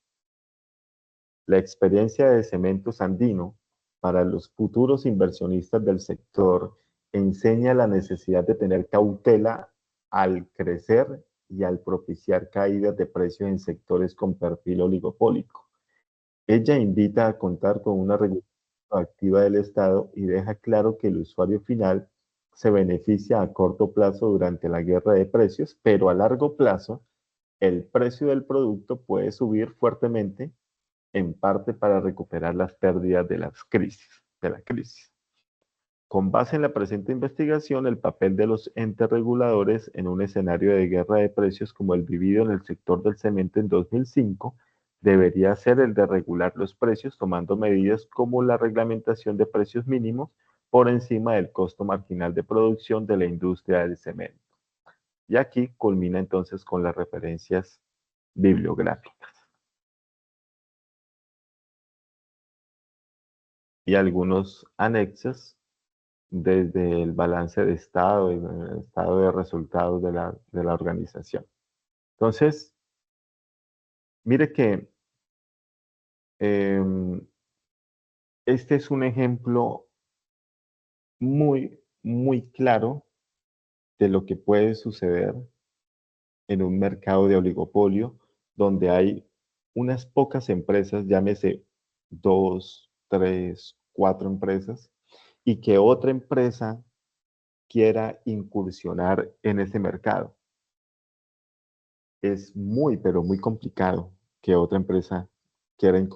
La experiencia de Cementos Andino para los futuros inversionistas del sector enseña la necesidad de tener cautela al crecer y al propiciar caídas de precios en sectores con perfil oligopólico. Ella invita a contar con una regulación activa del Estado y deja claro que el usuario final se beneficia a corto plazo durante la guerra de precios, pero a largo plazo el precio del producto puede subir fuertemente, en parte para recuperar las pérdidas de la crisis. Con base en la presente investigación, el papel de los entes reguladores en un escenario de guerra de precios como el vivido en el sector del cemento en 2005 debería ser el de regular los precios tomando medidas como la reglamentación de precios mínimos por encima del costo marginal de producción de la industria del cemento. Y aquí culmina entonces con las referencias bibliográficas y algunos anexos desde el balance de estado y el estado de resultados de la organización. Entonces, mire que eh, este es un ejemplo muy claro de lo que puede suceder en un mercado de oligopolio donde hay unas pocas empresas, llámese dos, tres, cuatro empresas, y que otra empresa quiera incursionar en ese mercado. Es muy, pero muy complicado que otra empresa quiera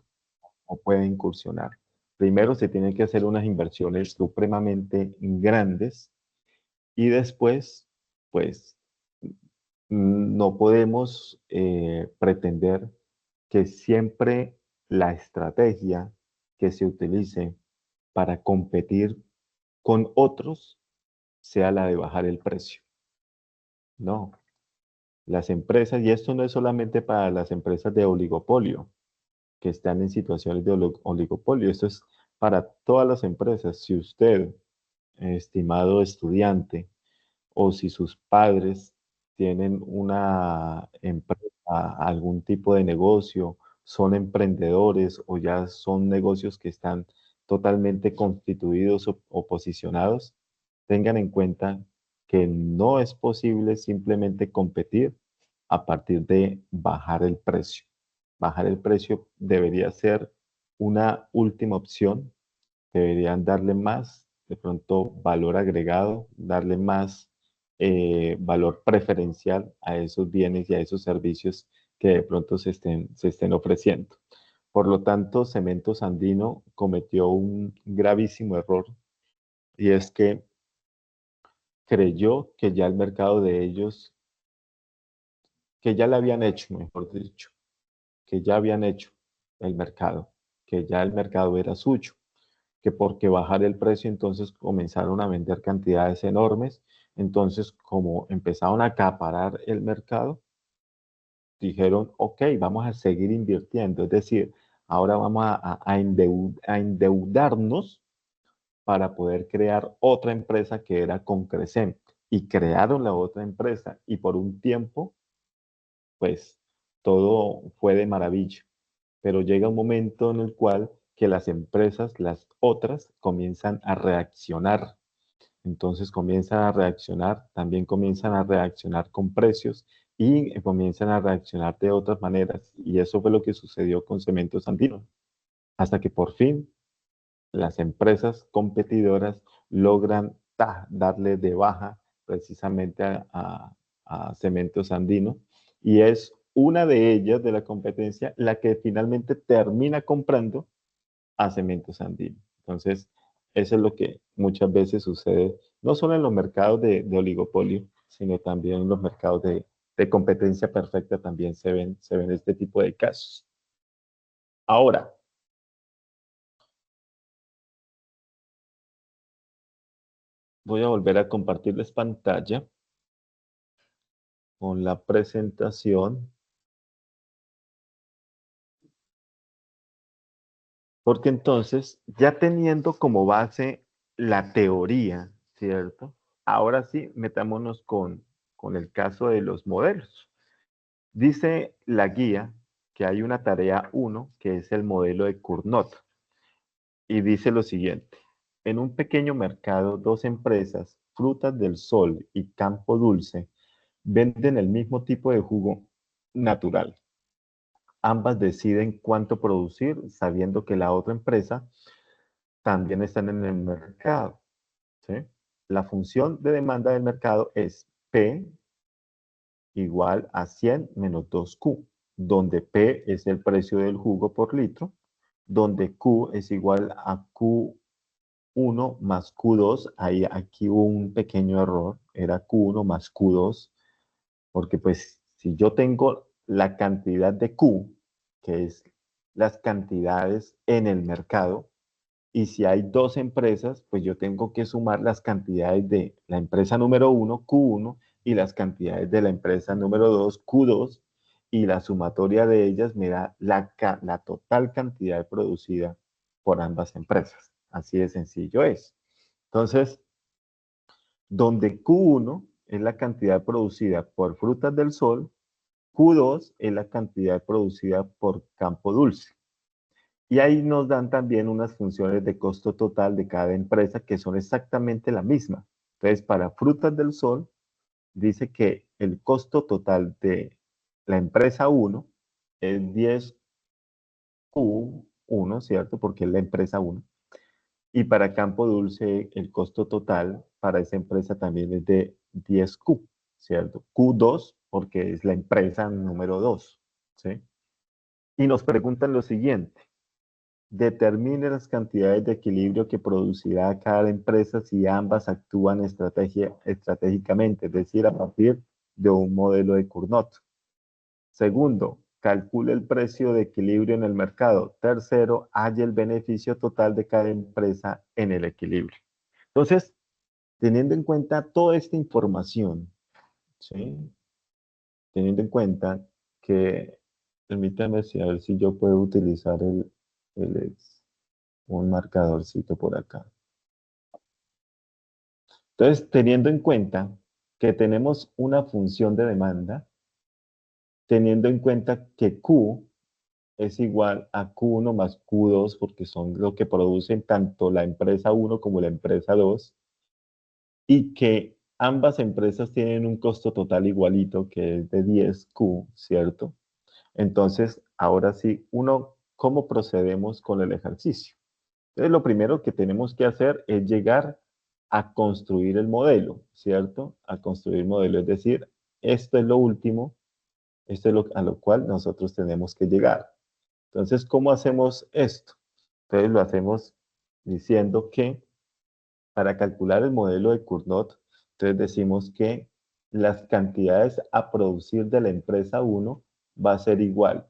o pueda incursionar. Primero se tienen que hacer unas inversiones supremamente grandes y después, pues, no podemos pretender que siempre la estrategia que se utilice para competir con otros sea la de bajar el precio. No, las empresas, y esto no es solamente para las empresas de oligopolio, que están en situaciones de oligopolio, esto es para todas las empresas. Si usted, estimado estudiante, o si sus padres tienen una empresa, algún tipo de negocio, son emprendedores o ya son negocios que están totalmente constituidos o posicionados, tengan en cuenta que no es posible simplemente competir a partir de bajar el precio. Bajar el precio debería ser una última opción. Deberían darle más, de pronto, valor agregado, darle más valor preferencial a esos bienes y a esos servicios que de pronto se estén ofreciendo. Por lo tanto, Cementos Andino cometió un gravísimo error y es que creyó que ya el mercado de ellos, que ya le habían hecho, mejor dicho, que ya habían hecho el mercado, que ya el mercado era suyo, que porque bajar el precio entonces comenzaron a vender cantidades enormes. Entonces, como empezaron a acaparar el mercado, dijeron, ok, vamos a seguir invirtiendo. Es decir, ahora vamos a endeudarnos para poder crear otra empresa que era Concrescent. Y crearon la otra empresa y por un tiempo, pues todo fue de maravilla. Pero llega un momento en el cual que las empresas, las otras, comienzan a reaccionar. Entonces comienzan a reaccionar, también comienzan a reaccionar con precios y comienzan a reaccionar de otras maneras. Y eso fue lo que sucedió con Cementos Andino. Hasta que por fin las empresas competidoras logran darle de baja precisamente a Cementos Andino. Y es una de ellas de la competencia la que finalmente termina comprando a Cementos Andino. Entonces, eso es lo que muchas veces sucede, no solo en los mercados de oligopolio, sino también en los mercados de competencia perfecta también se ven este tipo de casos. Ahora, voy a volver a compartirles pantalla con la presentación, porque entonces, ya teniendo como base la teoría, ¿cierto? Ahora sí, metámonos con el caso de los modelos. Dice la guía que hay una tarea 1, que es el modelo de Cournot, y dice lo siguiente. En un pequeño mercado, dos empresas, Frutas del Sol y Campo Dulce, venden el mismo tipo de jugo natural. Ambas deciden cuánto producir, sabiendo que la otra empresa también está en el mercado. ¿Sí? La función de demanda del mercado es P igual a 100 menos 2Q, donde P es el precio del jugo por litro, donde Q es igual a Q1 más Q2. Ahí aquí hubo un pequeño error, era Q1 más Q2, porque pues si yo tengo la cantidad de Q, que es las cantidades en el mercado, y si hay dos empresas, pues yo tengo que sumar las cantidades de la empresa número 1, Q1, y las cantidades de la empresa número 2, Q2, y la sumatoria de ellas me da la total cantidad producida por ambas empresas. Así de sencillo es. Entonces, donde Q1 es la cantidad producida por Frutas del Sol, Q2 es la cantidad producida por Campo Dulce. Y ahí nos dan también unas funciones de costo total de cada empresa que son exactamente la misma. Entonces, para Frutas del Sol, dice que el costo total de la empresa 1 es 10Q1, ¿cierto? Porque es la empresa 1. Y para Campo Dulce, el costo total para esa empresa también es de 10Q, ¿cierto? Q2, porque es la empresa número 2, ¿sí? Y nos preguntan lo siguiente. Determine las cantidades de equilibrio que producirá cada empresa si ambas actúan estratégicamente, es decir, a partir de un modelo de Cournot. Segundo, calcule el precio de equilibrio en el mercado. Tercero, halle el beneficio total de cada empresa en el equilibrio. Entonces, teniendo en cuenta toda esta información, ¿sí? Teniendo en cuenta que, permítame a ver si yo puedo utilizar un marcadorcito por acá. Entonces, teniendo en cuenta que tenemos una función de demanda, teniendo en cuenta que Q es igual a Q1 más Q2, porque son lo que producen tanto la empresa 1 como la empresa 2, y que ambas empresas tienen un costo total igualito, que es de 10Q, ¿cierto? Entonces, ahora sí, ¿cómo procedemos con el ejercicio? Entonces, lo primero que tenemos que hacer es llegar a construir el modelo, ¿cierto? A construir el modelo, es decir, esto es lo último, esto es a lo cual nosotros tenemos que llegar. Entonces, ¿cómo hacemos esto? Entonces, lo hacemos diciendo que para calcular el modelo de Cournot, entonces decimos que las cantidades a producir de la empresa 1 va a ser igual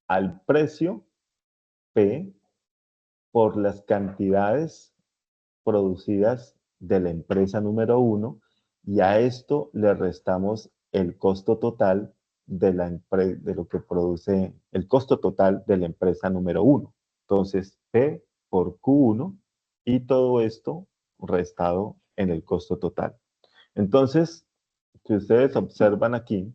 al precio P por las cantidades producidas de la empresa número 1 y a esto le restamos el costo total de lo que produce el costo total de la empresa número 1. Entonces, P por Q1 y todo esto restado en el costo total. Entonces, si ustedes observan aquí,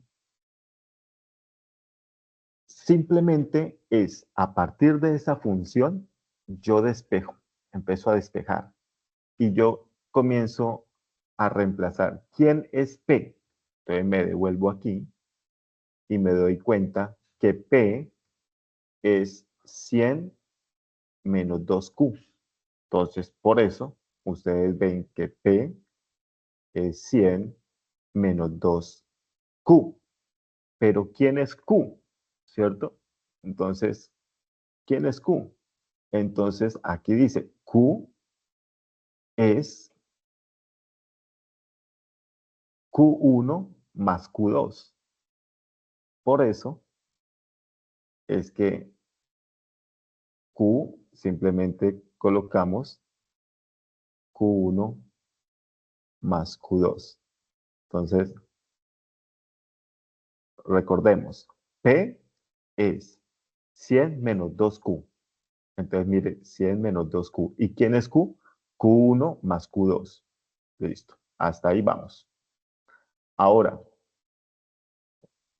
simplemente es a partir de esa función, yo despejo, empiezo a despejar y yo comienzo a reemplazar. ¿Quién es P? Entonces me devuelvo aquí y me doy cuenta que P es 100 menos 2Q. Entonces, por eso, ustedes ven que P es 100 menos 2Q. Pero ¿quién es Q? ¿Cierto? Entonces, ¿quién es Q? Entonces, aquí dice Q es Q1 más Q2. Por eso es que Q simplemente colocamos Q1 más Q2. Entonces, recordemos, P es 100 menos 2Q. Entonces, mire, 100 menos 2Q. ¿Y quién es Q? Q1 más Q2. Listo. Hasta ahí vamos. Ahora,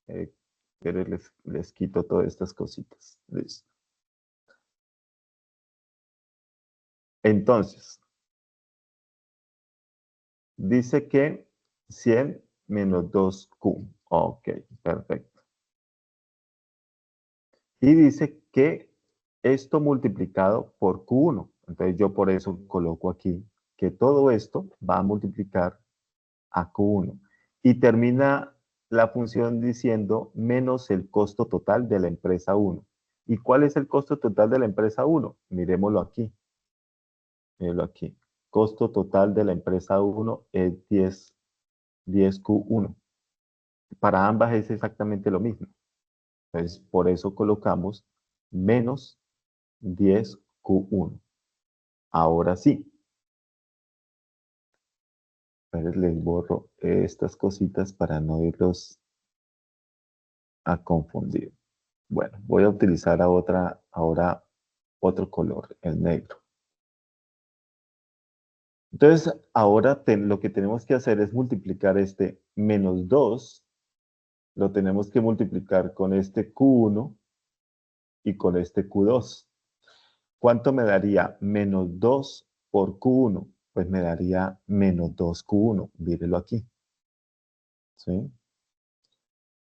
eh, les quito todas estas cositas. Listo. Entonces, dice que 100 menos 2Q. Ok, perfecto. Y dice que esto multiplicado por Q1. Entonces yo por eso coloco aquí que todo esto va a multiplicar a Q1. Y termina la función diciendo menos el costo total de la empresa 1. ¿Y cuál es el costo total de la empresa 1? Miremoslo aquí. Mírenlo aquí. Costo total de la empresa 1 es 10Q1. Para ambas es exactamente lo mismo. Entonces, por eso colocamos menos 10Q1. Ahora sí. Entonces les borro estas cositas para no irlos a confundir. Bueno, voy a utilizar ahora otro color, el negro. Entonces, ahora lo que tenemos que hacer es multiplicar este menos 2, lo tenemos que multiplicar con este Q1 y con este Q2. ¿Cuánto me daría menos 2 por Q1? Pues me daría menos 2Q1, mírelo aquí. ¿Sí?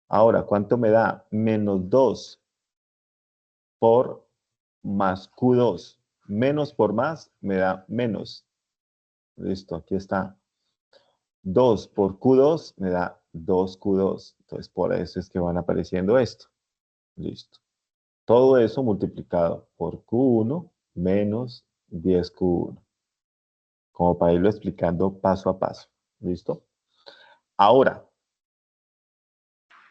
Ahora, ¿cuánto me da? Menos 2 por más Q2. Menos por más me da menos. Listo, aquí está. 2 por Q2 me da 2Q2. Entonces, por eso es que van apareciendo esto. Listo. Todo eso multiplicado por Q1 menos 10Q1. Como para irlo explicando paso a paso. ¿Listo? Ahora,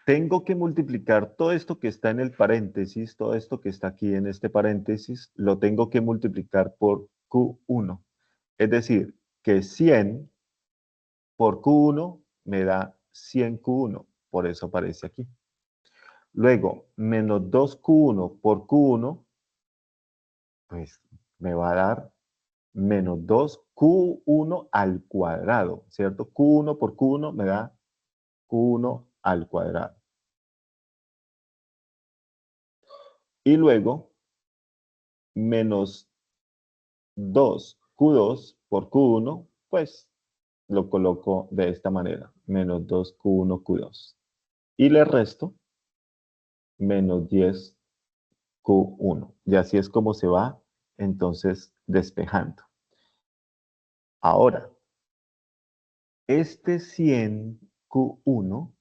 tengo que multiplicar todo esto que está en el paréntesis, todo esto que está aquí en este paréntesis, lo tengo que multiplicar por Q1. Es decir, que 100 por Q1 me da 100 Q1, por eso aparece aquí. Luego, menos 2Q1 por Q1, pues me va a dar menos 2Q1 al cuadrado, ¿cierto? Q1 por Q1 me da Q1 al cuadrado. Y luego, menos 2Q2 por Q1, pues lo coloco de esta manera, menos 2Q1Q2. Y le resto menos 10Q1. Y así es como se va entonces despejando. Ahora, este 100Q1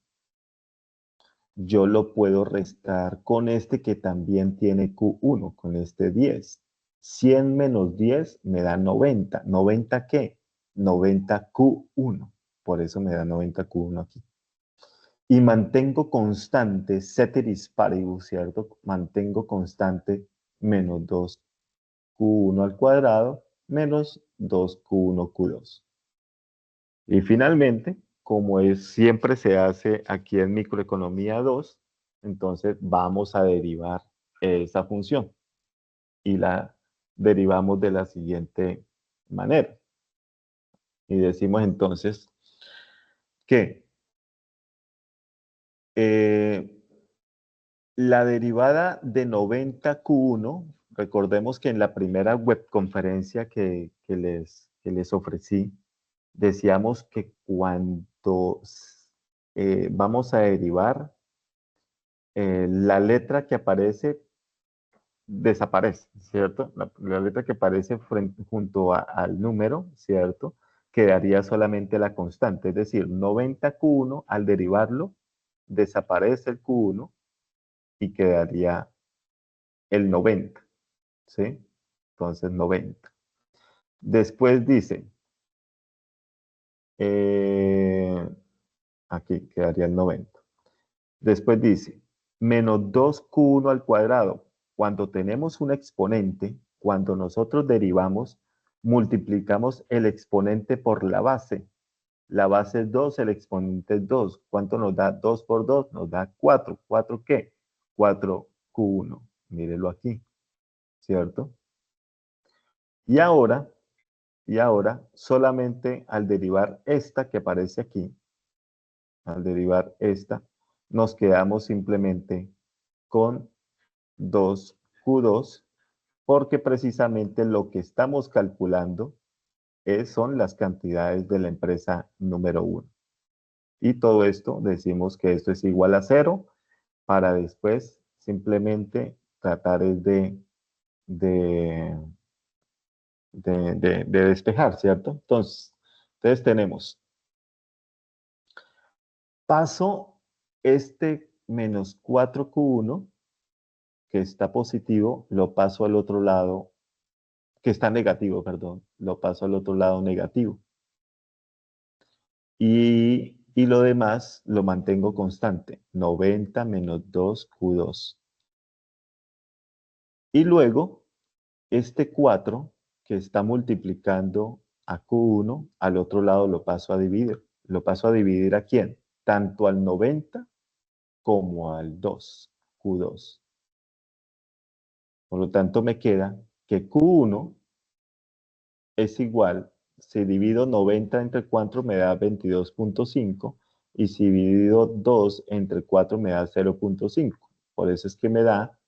yo lo puedo restar con este que también tiene Q1, con este 10. 100 menos 10 me da 90. ¿90 qué? 90Q1. Por eso me da 90Q1 aquí. Y mantengo constante, ceteris paribus, ¿cierto? Mantengo constante menos 2Q1 al cuadrado menos 2Q1Q2. Y finalmente, como siempre se hace aquí en microeconomía 2, entonces vamos a derivar esa función y la derivamos de la siguiente manera. Y decimos entonces que la derivada de 90Q1, recordemos que en la primera webconferencia que les ofrecí, decíamos que cuando vamos a derivar, la letra que aparece desaparece, ¿cierto? La letra que aparece junto al número, ¿cierto? Quedaría solamente la constante, es decir, 90Q1 al derivarlo, desaparece el Q1 y quedaría el 90, ¿sí? Entonces 90. Después dice, eh, aquí quedaría el 90. Después dice, menos 2Q1 al cuadrado. Cuando tenemos un exponente, cuando nosotros derivamos, multiplicamos el exponente por la base. La base es 2, el exponente es 2. ¿Cuánto nos da 2 por 2? Nos da 4. ¿4 qué? 4Q1. Mírelo aquí, ¿cierto? Y ahora, solamente al derivar esta que aparece aquí, al derivar esta, nos quedamos simplemente con 2Q2, porque precisamente lo que estamos calculando son las cantidades de la empresa número 1. Y todo esto, decimos que esto es igual a 0, para después simplemente tratar de, de despejar, ¿cierto? Entonces tenemos, paso este menos 4Q1, que está positivo, lo paso al otro lado, que está negativo, perdón, lo paso al otro lado negativo. Y lo demás lo mantengo constante, 90 menos 2Q2. Y luego, este 4 que está multiplicando a Q1, al otro lado lo paso a dividir. ¿Lo paso a dividir a quién? Tanto al 90 como al 2, Q2. Por lo tanto, me queda que Q1 es igual, si divido 90 entre 4 me da 22.5 y si divido 2 entre 4 me da 0.5. Por eso es que me da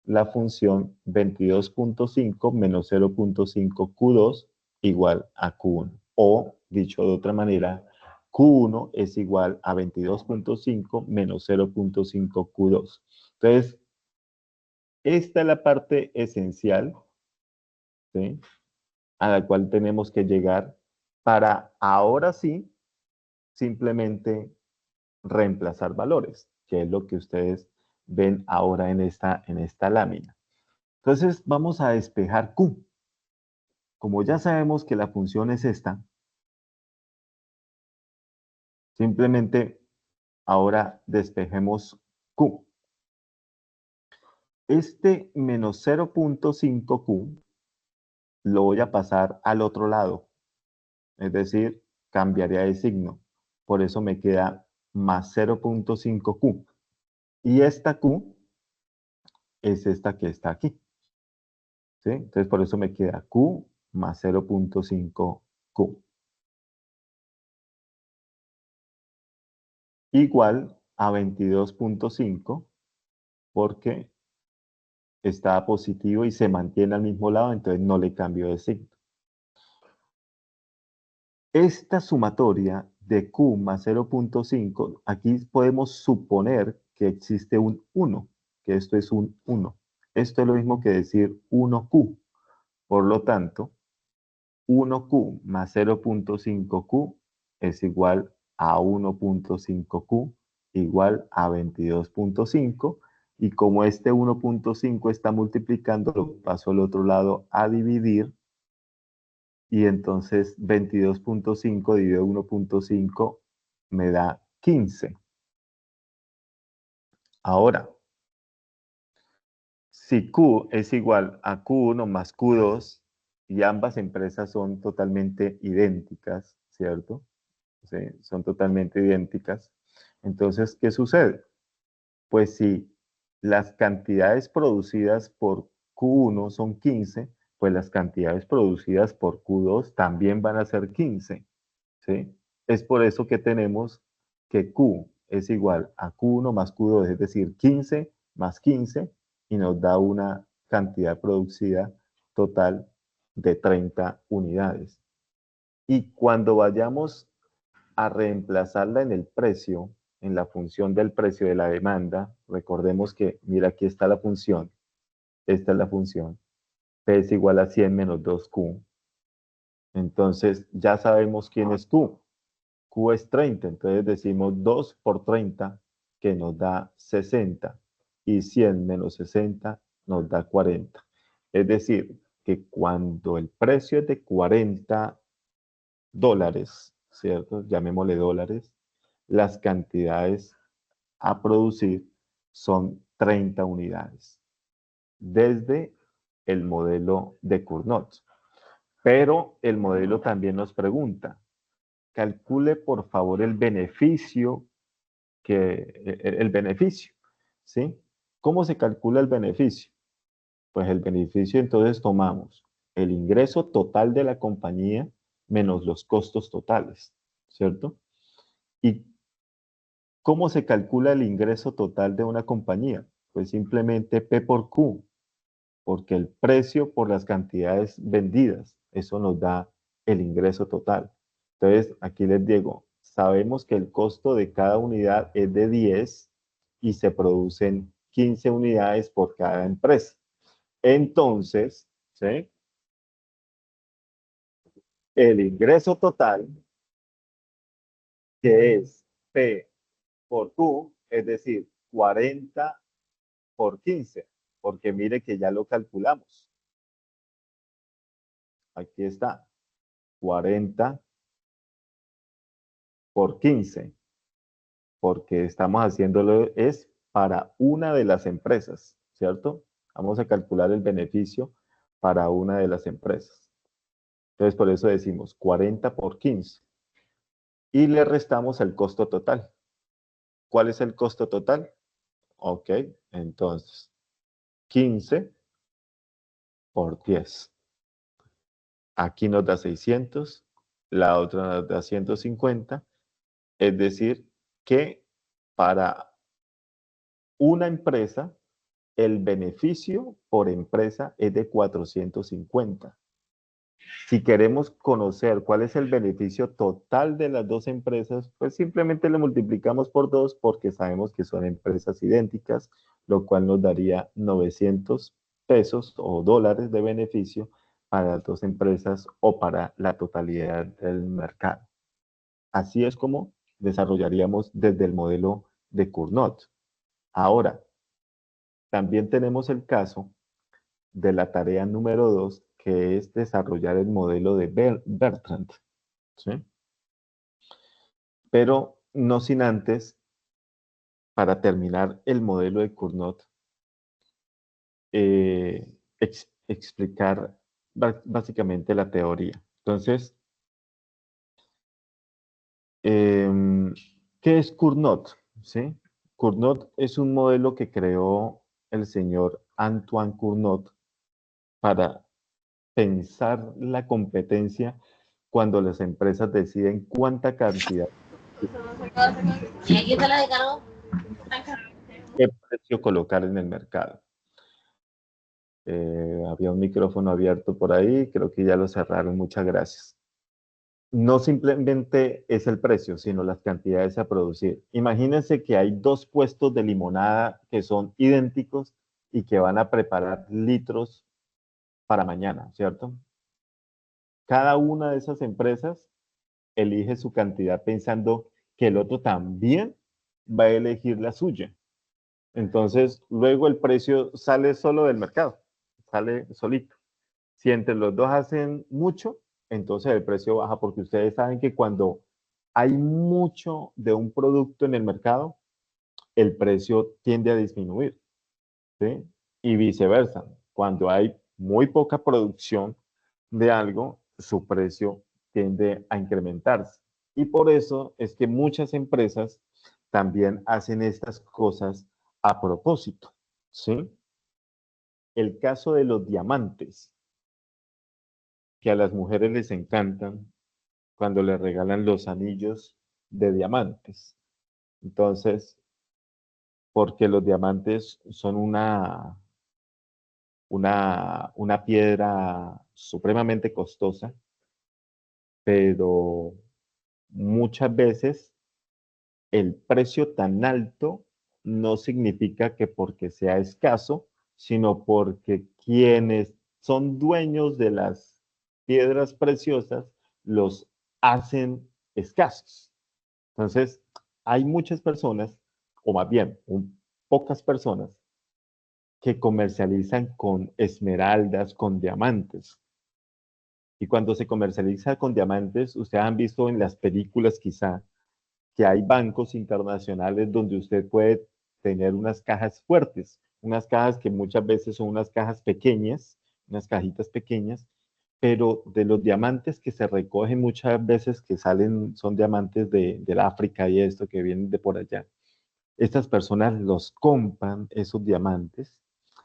la función 22.5 menos 0.5 Q2 igual a Q1. O, dicho de otra manera, Q1 es igual a 22.5 menos 0.5 Q2. Entonces, esta es la parte esencial, ¿sí?, a la cual tenemos que llegar para ahora sí simplemente reemplazar valores, que es lo que ustedes ven ahora en esta lámina. Entonces vamos a despejar Q. Como ya sabemos que la función es esta, simplemente Ahora despejemos Q. Este menos 0.5Q lo voy a pasar al otro lado, es decir, cambiaría de signo. Por eso me queda más 0.5Q. Y esta Q es esta que está aquí. ¿Sí? Entonces, por eso me queda Q más 0.5Q. Igual a 22.5 porque está positivo y se mantiene al mismo lado, entonces no le cambio de signo. Esta sumatoria de Q más 0.5, aquí podemos suponer que existe un 1, que esto es un 1. Esto es lo mismo que decir 1Q. Por lo tanto, 1Q más 0.5Q es igual a 1.5Q igual a 22.5. Y como este 1.5 está multiplicando, lo paso al otro lado a dividir. Y entonces 22.5 dividido 1.5 me da 15. Ahora, si Q es igual a Q1 más Q2 y ambas empresas son totalmente idénticas, ¿cierto? ¿Sí? Son totalmente idénticas. Entonces, ¿qué sucede? Pues si las cantidades producidas por Q1 son 15, pues las cantidades producidas por Q2 también van a ser 15. ¿Sí? Es por eso que tenemos que Q es igual a Q1 más Q2, es decir, 15 más 15, y nos da una cantidad producida total de 30 unidades. Y cuando vayamos a reemplazarla en el precio, en la función del precio de la demanda, recordemos que, mira, aquí está la función, esta es la función, P es igual a 100 menos 2Q. Entonces, ya sabemos quién es Q. Q es 30, entonces decimos 2 por 30, que nos da 60, y 100 menos 60 nos da 40. Es decir, que cuando el precio es de 40 dólares, ¿cierto? Llamémosle dólares, las cantidades a producir son 30 unidades, desde el modelo de Cournot. Pero el modelo también nos pregunta, calcule por favor el beneficio ¿sí? ¿Cómo se calcula el beneficio? Pues el beneficio entonces tomamos el ingreso total de la compañía menos los costos totales, ¿cierto? ¿Y cómo se calcula el ingreso total de una compañía? Pues simplemente P por Q, porque el precio por las cantidades vendidas, eso nos da el ingreso total. Entonces, aquí les digo, sabemos que el costo de cada unidad es de 10 y se producen 15 unidades por cada empresa. Entonces, ¿sí? El ingreso total, que es P por Q, es decir, 40 por 15, porque mire que ya lo calculamos. Aquí está, 40 por 15, porque estamos haciéndolo es para una de las empresas, ¿cierto? Vamos a calcular el beneficio para una de las empresas. Entonces, por eso decimos 40 por 15. Y le restamos el costo total. ¿Cuál es el costo total? Ok, entonces 15 por 10. Aquí nos da 600, la otra nos da 150. Es decir, que para una empresa, el beneficio por empresa es de 450. Si queremos conocer cuál es el beneficio total de las dos empresas, pues simplemente le multiplicamos por 2 porque sabemos que son empresas idénticas, lo cual nos daría 900 pesos o dólares de beneficio para las dos empresas o para la totalidad del mercado. Así es como desarrollaríamos desde el modelo de Cournot. Ahora, también tenemos el caso de la tarea número 2, que es desarrollar el modelo de Bertrand. ¿Sí? Pero no sin antes para terminar el modelo de Cournot, explicar básicamente la teoría. Entonces, ¿qué es Cournot? ¿Sí? Cournot es un modelo que creó el señor Antoine Cournot para pensar la competencia cuando las empresas deciden cuánta cantidad, qué precio colocar en el mercado. Había un micrófono abierto por ahí, creo que ya lo cerraron, muchas gracias. No simplemente es el precio, sino las cantidades a producir. Imagínense que hay dos puestos de limonada que son idénticos y que van a preparar litros para mañana, ¿cierto? Cada una de esas empresas elige su cantidad pensando que el otro también va a elegir la suya. Entonces, luego el precio sale solo del mercado, sale solito. Si entre los dos hacen mucho, entonces el precio baja porque ustedes saben que cuando hay mucho de un producto en el mercado, el precio tiende a disminuir, ¿sí? Y viceversa. Cuando hay muy poca producción de algo, su precio tiende a incrementarse. Y por eso es que muchas empresas también hacen estas cosas a propósito, ¿sí? El caso de los diamantes, que a las mujeres les encantan cuando les regalan los anillos de diamantes. Entonces, porque los diamantes son una piedra supremamente costosa, pero muchas veces el precio tan alto no significa que porque sea escaso, sino porque quienes son dueños de las piedras preciosas los hacen escasos. Entonces, hay muchas personas, o más bien, pocas personas, que comercializan con esmeraldas, con diamantes. Y cuando se comercializa con diamantes, ustedes han visto en las películas quizá que hay bancos internacionales donde usted puede tener unas cajas fuertes, unas cajas que muchas veces son unas cajas pequeñas, unas cajitas pequeñas, pero de los diamantes que se recogen muchas veces que salen, son diamantes del África y esto que vienen de por allá. Estas personas los compran, esos diamantes,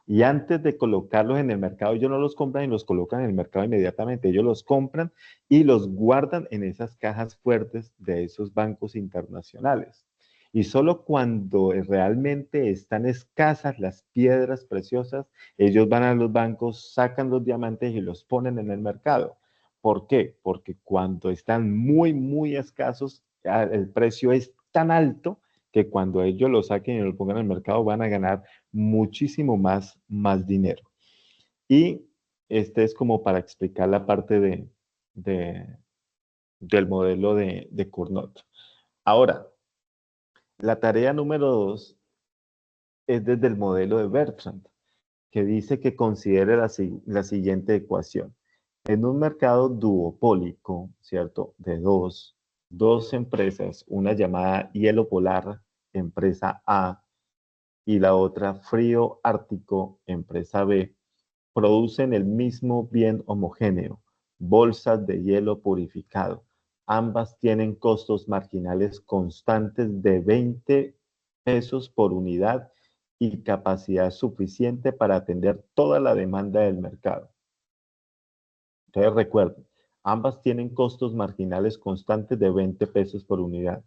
y antes de colocarlos en el mercado, ellos no los compran y los colocan en el mercado inmediatamente, ellos los compran y los guardan en esas cajas fuertes de esos bancos internacionales. Y solo cuando realmente están escasas las piedras preciosas, ellos van a los bancos, sacan los diamantes y los ponen en el mercado. ¿Por qué? Porque cuando están muy, muy escasos, el precio es tan alto que cuando ellos lo saquen y lo pongan en el mercado van a ganar muchísimo más dinero. Y este es como para explicar la parte de, del modelo de Cournot. Ahora, la tarea número 2 es desde el modelo de Bertrand, que dice que considere la siguiente ecuación. En un mercado duopólico, ¿cierto? De dos empresas, una llamada hielo polar, empresa A, y la otra frío ártico, empresa B, producen el mismo bien homogéneo, bolsas de hielo purificado. Ambas tienen costos marginales constantes de 20 pesos por unidad y capacidad suficiente para atender toda la demanda del mercado. Entonces recuerden, ambas tienen costos marginales constantes de 20 pesos por unidad.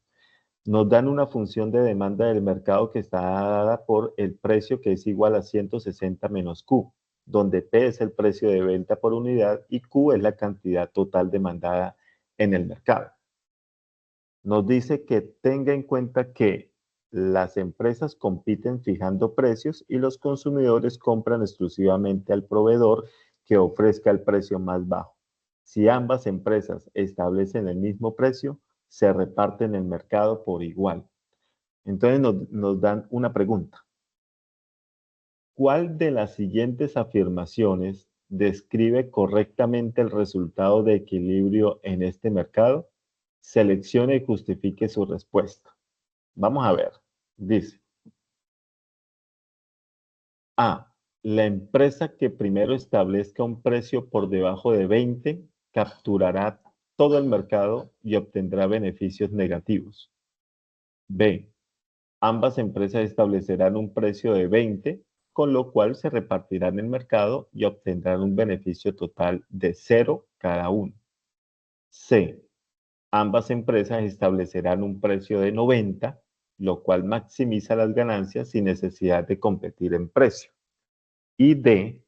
Nos dan una función de demanda del mercado que está dada por el precio que es igual a 160 menos Q, donde P es el precio de venta por unidad y Q es la cantidad total demandada en el mercado. Nos dice que tenga en cuenta que las empresas compiten fijando precios y los consumidores compran exclusivamente al proveedor que ofrezca el precio más bajo. Si ambas empresas establecen el mismo precio, se reparten el mercado por igual. Entonces nos dan una pregunta. ¿Cuál de las siguientes afirmaciones describe correctamente el resultado de equilibrio en este mercado? Seleccione y justifique su respuesta. Vamos a ver. Dice, A. La empresa que primero establezca un precio por debajo de 20 capturará todo el mercado y obtendrá beneficios negativos. B. Ambas empresas establecerán un precio de 20, con lo cual se repartirán el mercado y obtendrán un beneficio total de 0 cada uno. C. Ambas empresas establecerán un precio de 90, lo cual maximiza las ganancias sin necesidad de competir en precio. Y D.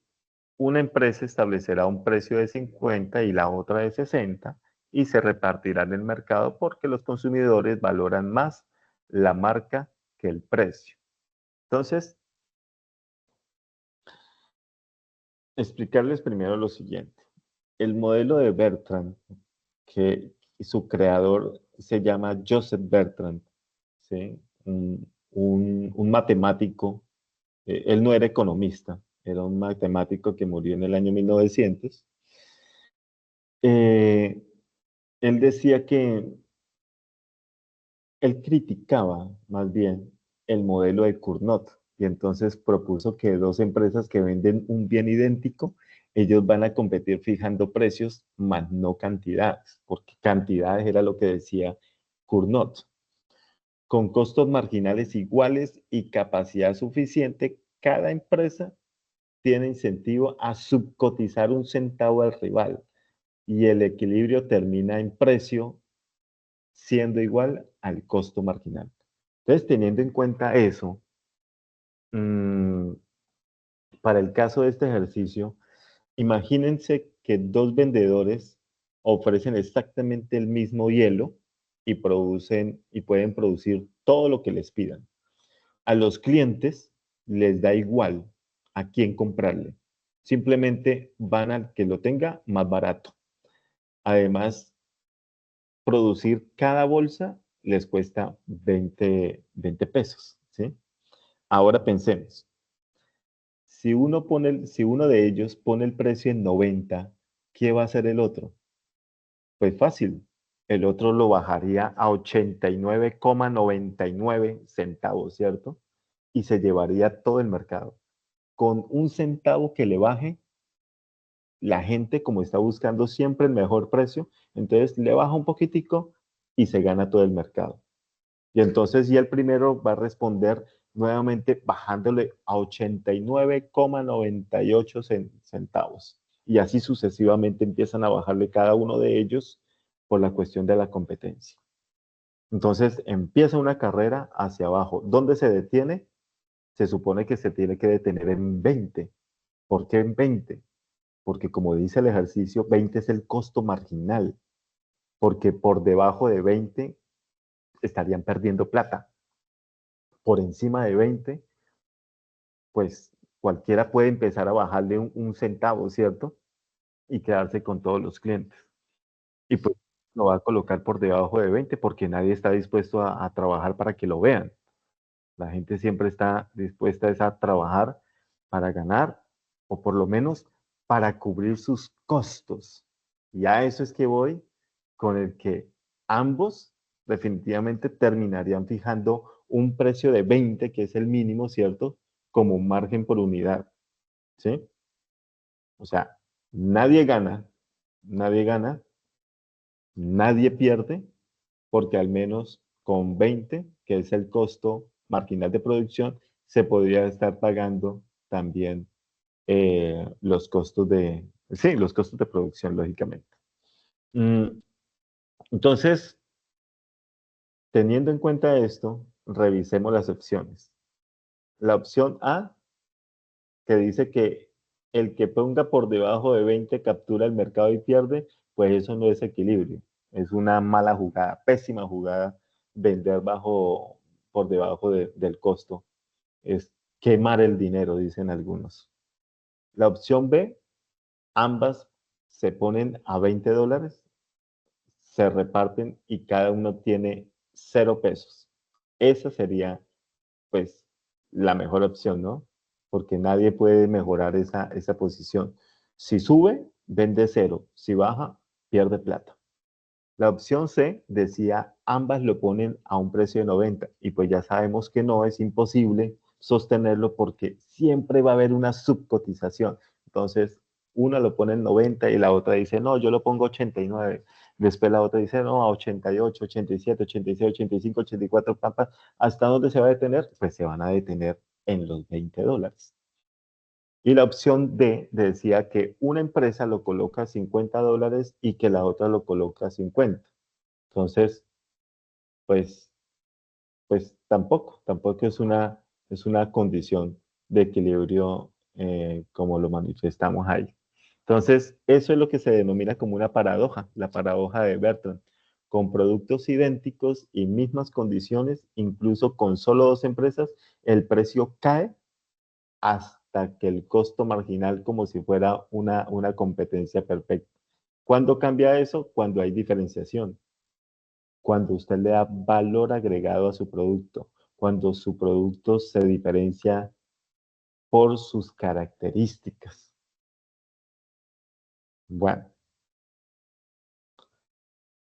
Una empresa establecerá un precio de 50 y la otra de 60 y se repartirán el mercado porque los consumidores valoran más la marca que el precio. Entonces, explicarles primero lo siguiente. El modelo de Bertrand, que su creador se llama Joseph Bertrand, ¿sí? Un matemático, él no era economista, era un matemático que murió en el año 1900. Eh, Él decía que él criticaba más bien el modelo de Cournot y entonces propuso que dos empresas que venden un bien idéntico, ellos van a competir fijando precios, más no cantidades, porque cantidades era lo que decía Cournot. Con costos marginales iguales y capacidad suficiente, cada empresa tiene incentivo a subcotizar un centavo al rival y el equilibrio termina en precio siendo igual al costo marginal. Entonces, teniendo en cuenta eso, para el caso de este ejercicio, imagínense que dos vendedores ofrecen exactamente el mismo hielo y pueden producir todo lo que les pidan. A los clientes les da igual a quién comprarle. Simplemente van al que lo tenga más barato. Además, producir cada bolsa les cuesta 20 pesos, ¿sí? Ahora pensemos, si uno de ellos pone el precio en 90, ¿qué va a hacer el otro? Pues fácil, el otro lo bajaría a 89,99 centavos, ¿cierto? Y se llevaría todo el mercado. Con un centavo que le baje, la gente, como está buscando siempre el mejor precio, entonces le baja un poquitico y se gana todo el mercado. Y entonces ya el primero va a responder nuevamente bajándole a 89,98 centavos. Y así sucesivamente empiezan a bajarle cada uno de ellos por la cuestión de la competencia. Entonces empieza una carrera hacia abajo. ¿Dónde se detiene? Se supone que se tiene que detener en 20. ¿Por qué en 20? Porque como dice el ejercicio, 20 es el costo marginal, porque por debajo de 20 estarían perdiendo plata. Por encima de 20, pues cualquiera puede empezar a bajarle un centavo, ¿cierto? Y quedarse con todos los clientes. Y pues lo va a colocar por debajo de 20 porque nadie está dispuesto a trabajar para que lo vean. La gente siempre está dispuesta a trabajar para ganar o por lo menos para cubrir sus costos. Y a eso es que voy con el que ambos definitivamente terminarían fijando un precio de 20, que es el mínimo, ¿cierto? Como un margen por unidad, ¿sí? O sea, nadie gana, nadie gana, nadie pierde, porque al menos con 20, que es el costo marginal de producción, se podría estar pagando también los costos sí, los costos de producción, lógicamente. Mm, Entonces, teniendo en cuenta esto, revisemos las opciones. La opción A, que dice que el que ponga por debajo de 20 captura el mercado y pierde, pues eso no es equilibrio. Es una mala jugada, pésima jugada vender por debajo del costo. Es quemar el dinero, dicen algunos. La opción B, ambas se ponen a $20, se reparten y cada uno tiene 0 pesos. Esa sería, pues, la mejor opción, ¿no? Porque nadie puede mejorar esa posición. Si sube, vende 0. Si baja, pierde plata. La opción C decía, ambas lo ponen a un precio de 90 y pues ya sabemos que no, es imposible, sostenerlo porque siempre va a haber una subcotización. Entonces, una lo pone en 90 y la otra dice, no, yo lo pongo 89. Después la otra dice, no, a 88, 87, 86, 85, 84, pampas. ¿Hasta dónde se va a detener? Pues se van a detener en los $20. Y la opción D decía que una empresa lo coloca $50 y que la otra lo coloca 50. Entonces, pues tampoco es una condición de equilibrio como lo manifestamos ahí. Entonces, eso es lo que se denomina como una paradoja, la paradoja de Bertrand. Con productos idénticos y mismas condiciones, incluso con solo dos empresas, el precio cae hasta que el costo marginal como si fuera una competencia perfecta. ¿Cuándo cambia eso? Cuando hay diferenciación, cuando usted le da valor agregado a su producto, cuando su producto se diferencia por sus características. Bueno,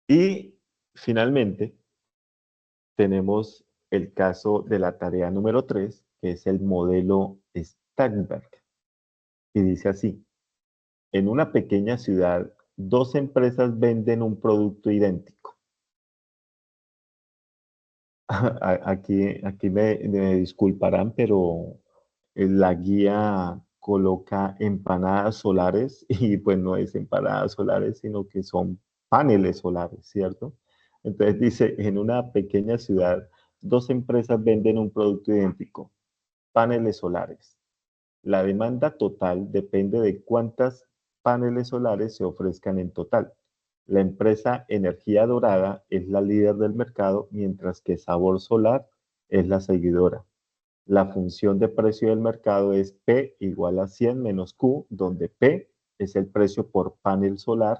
y finalmente tenemos el caso de la tarea número 3, que es el modelo Sternberg. Y dice así, en una pequeña ciudad, dos empresas venden un producto idéntico. Aquí me disculparán, pero la guía coloca empanadas solares y pues no es empanadas solares, sino que son paneles solares, ¿cierto? Entonces dice, en una pequeña ciudad, dos empresas venden un producto idéntico, paneles solares. La demanda total depende de cuántas paneles solares se ofrezcan en total. La empresa Energía Dorada es la líder del mercado, mientras que Sabor Solar es la seguidora. La función de precio del mercado es P igual a 100 menos Q, donde P es el precio por panel solar,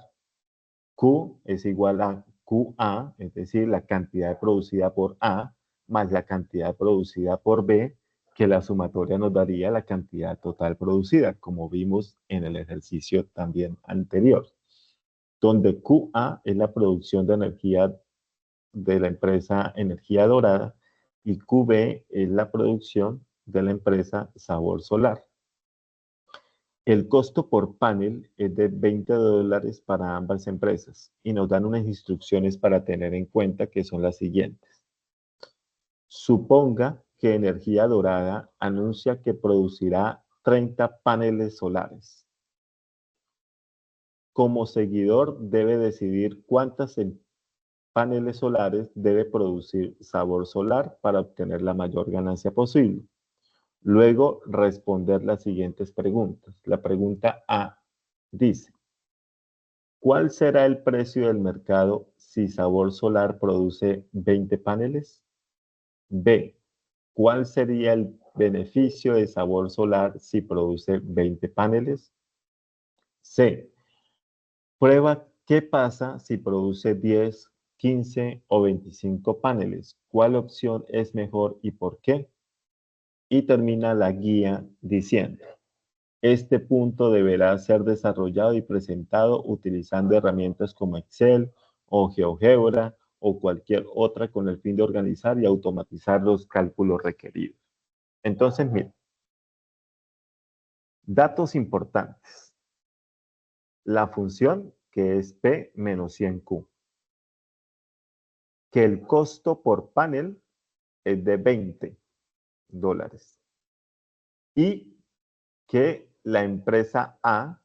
Q es igual a QA, es decir, la cantidad producida por A, más la cantidad producida por B, que la sumatoria nos daría la cantidad total producida, como vimos en el ejercicio también anterior, donde QA es la producción de energía de la empresa Energía Dorada y QB es la producción de la empresa Sabor Solar. El costo por panel es de $20 para ambas empresas y nos dan unas instrucciones para tener en cuenta que son las siguientes. Suponga que Energía Dorada anuncia que producirá 30 paneles solares. Como seguidor debe decidir cuántas paneles solares debe producir Sabor Solar para obtener la mayor ganancia posible. Luego, responder las siguientes preguntas. La pregunta A dice, ¿cuál será el precio del mercado si Sabor Solar produce 20 paneles? B, ¿cuál sería el beneficio de Sabor Solar si produce 20 paneles? C, prueba qué pasa si produce 10, 15 o 25 paneles. ¿Cuál opción es mejor y por qué? Y termina la guía diciendo, este punto deberá ser desarrollado y presentado utilizando herramientas como Excel o GeoGebra o cualquier otra con el fin de organizar y automatizar los cálculos requeridos. Entonces, miren, datos importantes. La función que es P menos 100Q. Que el costo por panel es de $20. Y que la empresa A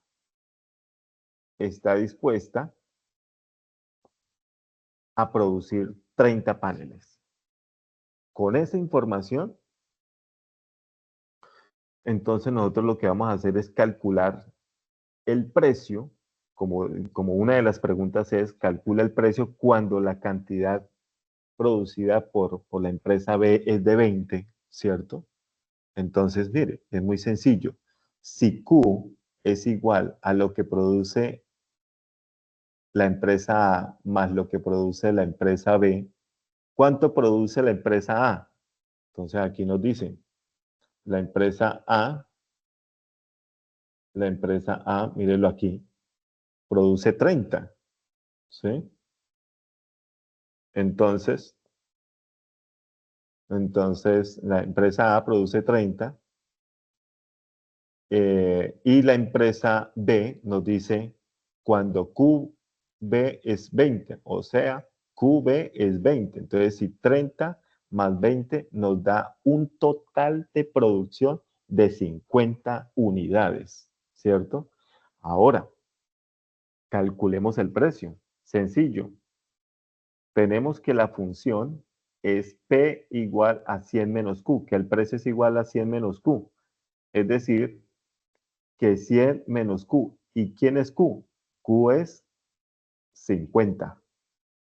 está dispuesta a producir 30 paneles. Con esa información, entonces nosotros lo que vamos a hacer es calcular el precio, como una de las preguntas es, calcula el precio cuando la cantidad producida por la empresa B es de 20, ¿cierto? Entonces, mire, es muy sencillo. Si Q es igual a lo que produce la empresa A más lo que produce la empresa B, ¿cuánto produce la empresa A? Entonces aquí nos dicen, la empresa A, mírenlo aquí, produce 30, ¿sí? Entonces, Entonces, la empresa A produce 30 y la empresa B nos dice cuando QB es 20, o sea, QB es 20. Entonces, si 30 más 20 nos da un total de producción de 50 unidades, ¿cierto? Ahora, calculemos el precio. Sencillo. Tenemos que la función es P igual a 100 menos Q, que el precio es igual a 100 menos Q. Es decir, que 100 menos Q. ¿Y quién es Q? Q es 50.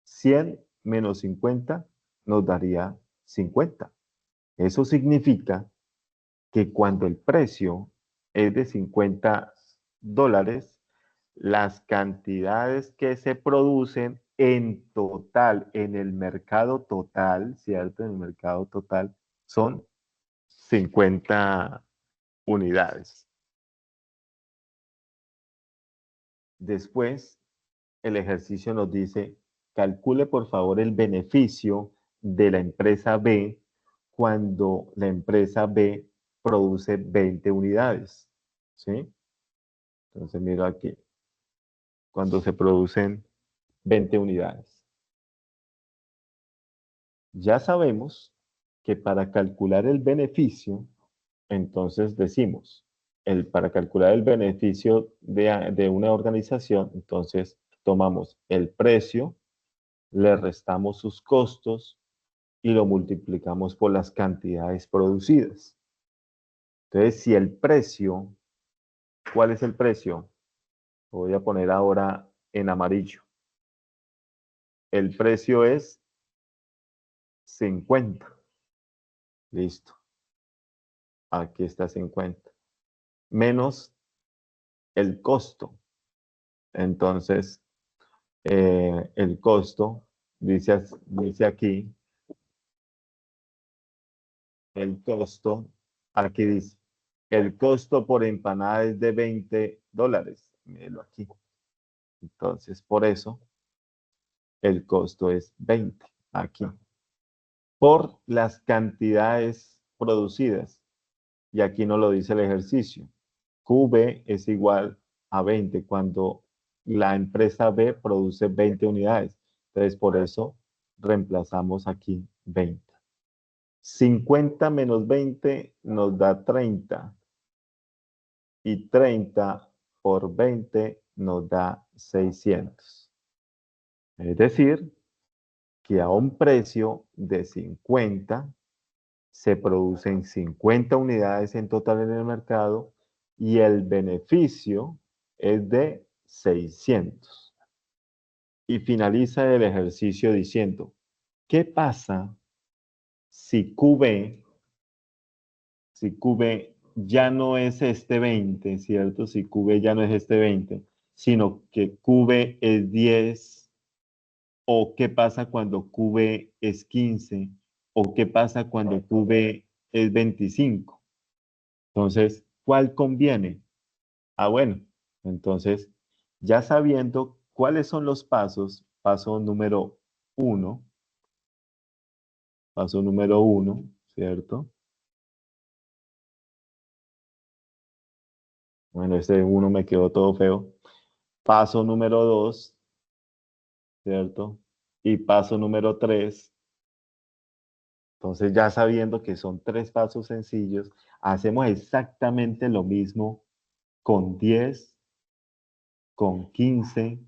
100 menos 50 nos daría 50. Eso significa que cuando el precio es de 50 dólares, las cantidades que se producen en total, en el mercado total, ¿cierto? En el mercado total son 50 unidades. Después, el ejercicio nos dice, calcule por favor el beneficio de la empresa B cuando la empresa B produce 20 unidades. ¿Sí? Entonces, miro aquí, cuando se producen 20 unidades. Ya sabemos que para calcular el beneficio, entonces decimos, para calcular el beneficio de una organización, entonces tomamos el precio, le restamos sus costos y lo multiplicamos por las cantidades producidas. Entonces, si el precio, ¿cuál es el precio? Lo voy a poner ahora en amarillo. El precio es 50. Listo. Aquí está 50. Menos el costo. Entonces, el costo, dice aquí, el costo, aquí dice, el costo por empanada es de 20 dólares. Míralo aquí. Entonces, por eso, el costo es 20 aquí. Por las cantidades producidas. Y aquí no lo dice el ejercicio. QB es igual a 20 cuando la empresa B produce 20 unidades. Entonces, por eso reemplazamos aquí 20. 50 menos 20 nos da 30 y 30 por 20 nos da 600. Es decir, que a un precio de 50 se producen 50 unidades en total en el mercado y el beneficio es de 600. Y finaliza el ejercicio diciendo, ¿qué pasa si QB ya no es este 20, ¿cierto? Si QB ya no es este 20, sino que QB es 10, o qué pasa cuando QB es 15, o qué pasa cuando QB es 25. Entonces, ¿cuál conviene? Ah, bueno, entonces, ya sabiendo cuáles son los pasos, uno, paso número uno, ¿cierto? Bueno, este uno me quedó todo feo. Paso número 2, ¿cierto? Y paso número 3. Entonces, ya sabiendo que son 3 pasos sencillos, hacemos exactamente lo mismo con 10, con 15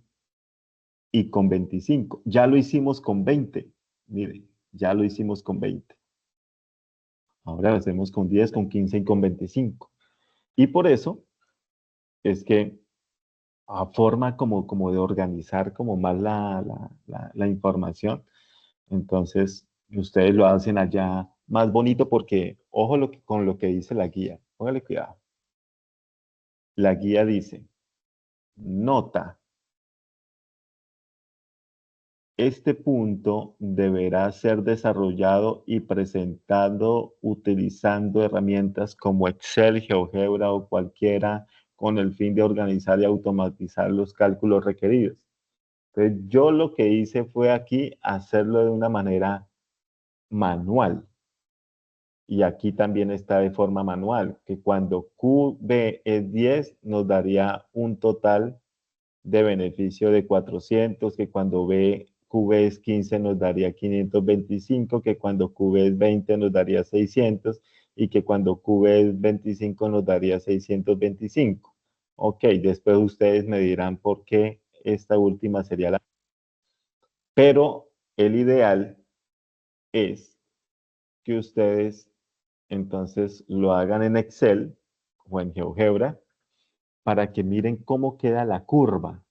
y con 25. Ya lo hicimos con 20. Miren, ya lo hicimos con 20. Ahora lo hacemos con 10, con 15 y con 25. Y por eso es que a forma como de organizar como más la información, entonces ustedes lo hacen allá más bonito porque, ojo con lo que dice la guía. Póngale cuidado. La guía dice, nota, este punto deberá ser desarrollado y presentado utilizando herramientas como Excel, GeoGebra o cualquiera con el fin de organizar y automatizar los cálculos requeridos. Entonces, yo lo que hice fue aquí hacerlo de una manera manual. Y aquí también está de forma manual, que cuando QB es 10 nos daría un total de beneficio de 400, que cuando QB es 15 nos daría 525, que cuando QB es 20 nos daría 600 y que cuando QB es 25 nos daría 625. Ok, después ustedes me dirán por qué esta última sería la... Pero el ideal es que ustedes entonces lo hagan en Excel o en GeoGebra para que miren cómo queda la curva,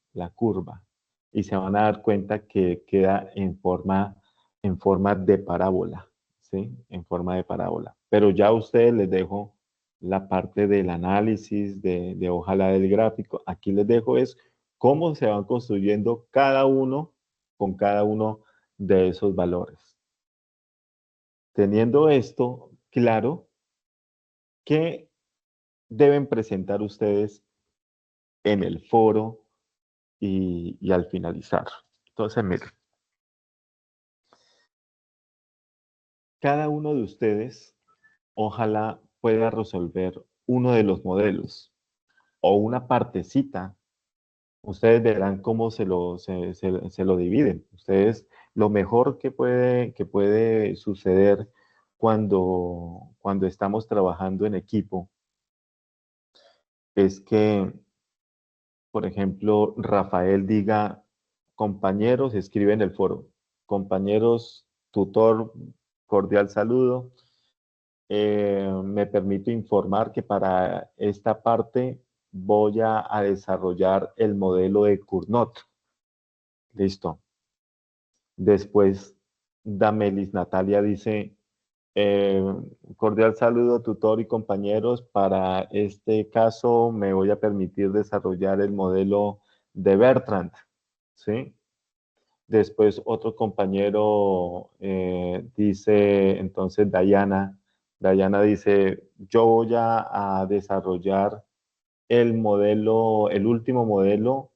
y se van a dar cuenta que queda en forma de parábola, ¿sí? En forma de parábola. Pero ya a ustedes les dejo la parte del análisis, ojalá del gráfico. Aquí les dejo es cómo se van construyendo cada uno con cada uno de esos valores. Teniendo esto claro, ¿qué deben presentar ustedes en el foro y al finalizar? Entonces, miren, cada uno de ustedes ojalá pueda resolver uno de los modelos o una partecita. Ustedes verán cómo se lo dividen. Ustedes, lo mejor que puede suceder cuando estamos trabajando en equipo es que, por ejemplo, Rafael diga, compañeros, escribe en el foro, compañeros, tutor, cordial saludo. Me permito informar que para esta parte voy a desarrollar el modelo de Cournot. Listo. Después, Damelis Natalia dice, eh, cordial saludo, tutor y compañeros. Para este caso me voy a permitir desarrollar el modelo de Bertrand, ¿sí? Después otro compañero dice, entonces Dayana dice, yo voy a desarrollar el modelo, el último modelo,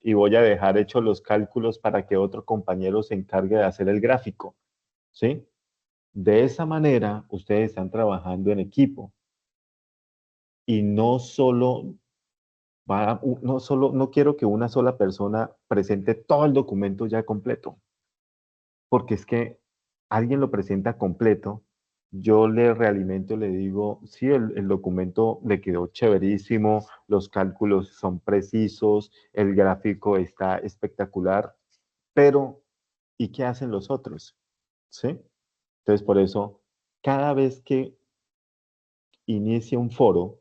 y voy a dejar hechos los cálculos para que otro compañero se encargue de hacer el gráfico, ¿sí? De esa manera, ustedes están trabajando en equipo y no quiero que una sola persona presente todo el documento ya completo, porque es que alguien lo presenta completo, yo le realimento, le digo, sí, el documento le quedó chéverísimo, los cálculos son precisos, el gráfico está espectacular, pero ¿y qué hacen los otros? ¿Sí? Entonces, por eso, cada vez que inicie un foro,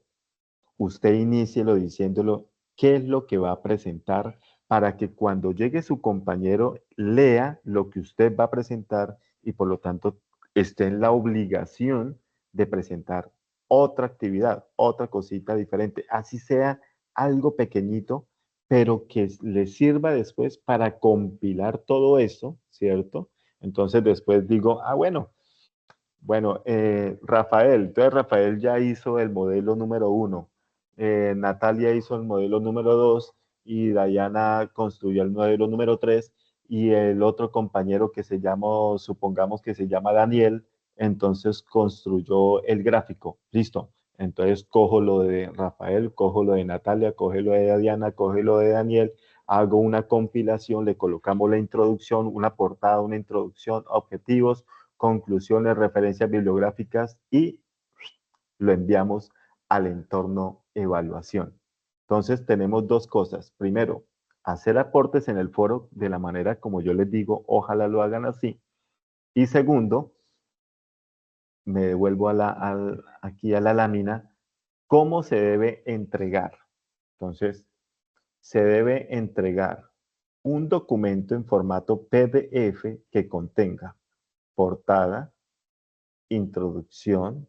usted inícielo diciéndolo qué es lo que va a presentar para que cuando llegue su compañero lea lo que usted va a presentar y por lo tanto esté en la obligación de presentar otra actividad, otra cosita diferente, así sea algo pequeñito, pero que le sirva después para compilar todo eso, ¿cierto? Entonces después digo, bueno, Rafael, entonces Rafael ya hizo el modelo número 1, Natalia hizo el modelo número 2 y Dayana construyó el modelo número 3 y el otro compañero que se llama, supongamos que se llama Daniel, entonces construyó el gráfico. Listo. Entonces cojo lo de Rafael, cojo lo de Natalia, cojo lo de Dayana, cojo lo de Daniel, hago una compilación, le colocamos la introducción, una portada, una introducción, objetivos, conclusiones, referencias bibliográficas y lo enviamos al entorno evaluación. Entonces tenemos dos cosas. Primero, hacer aportes en el foro de la manera como yo les digo, ojalá lo hagan así. Y segundo, me devuelvo aquí a la lámina, cómo se debe entregar. Entonces, se debe entregar un documento en formato PDF que contenga portada, introducción,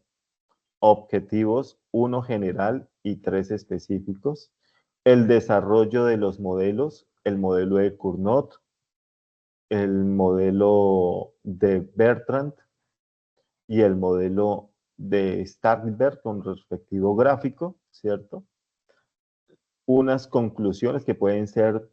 objetivos, uno general y tres específicos, el desarrollo de los modelos, el modelo de Cournot, el modelo de Bertrand y el modelo de Starkberg con respectivo gráfico, ¿cierto? Unas conclusiones que pueden ser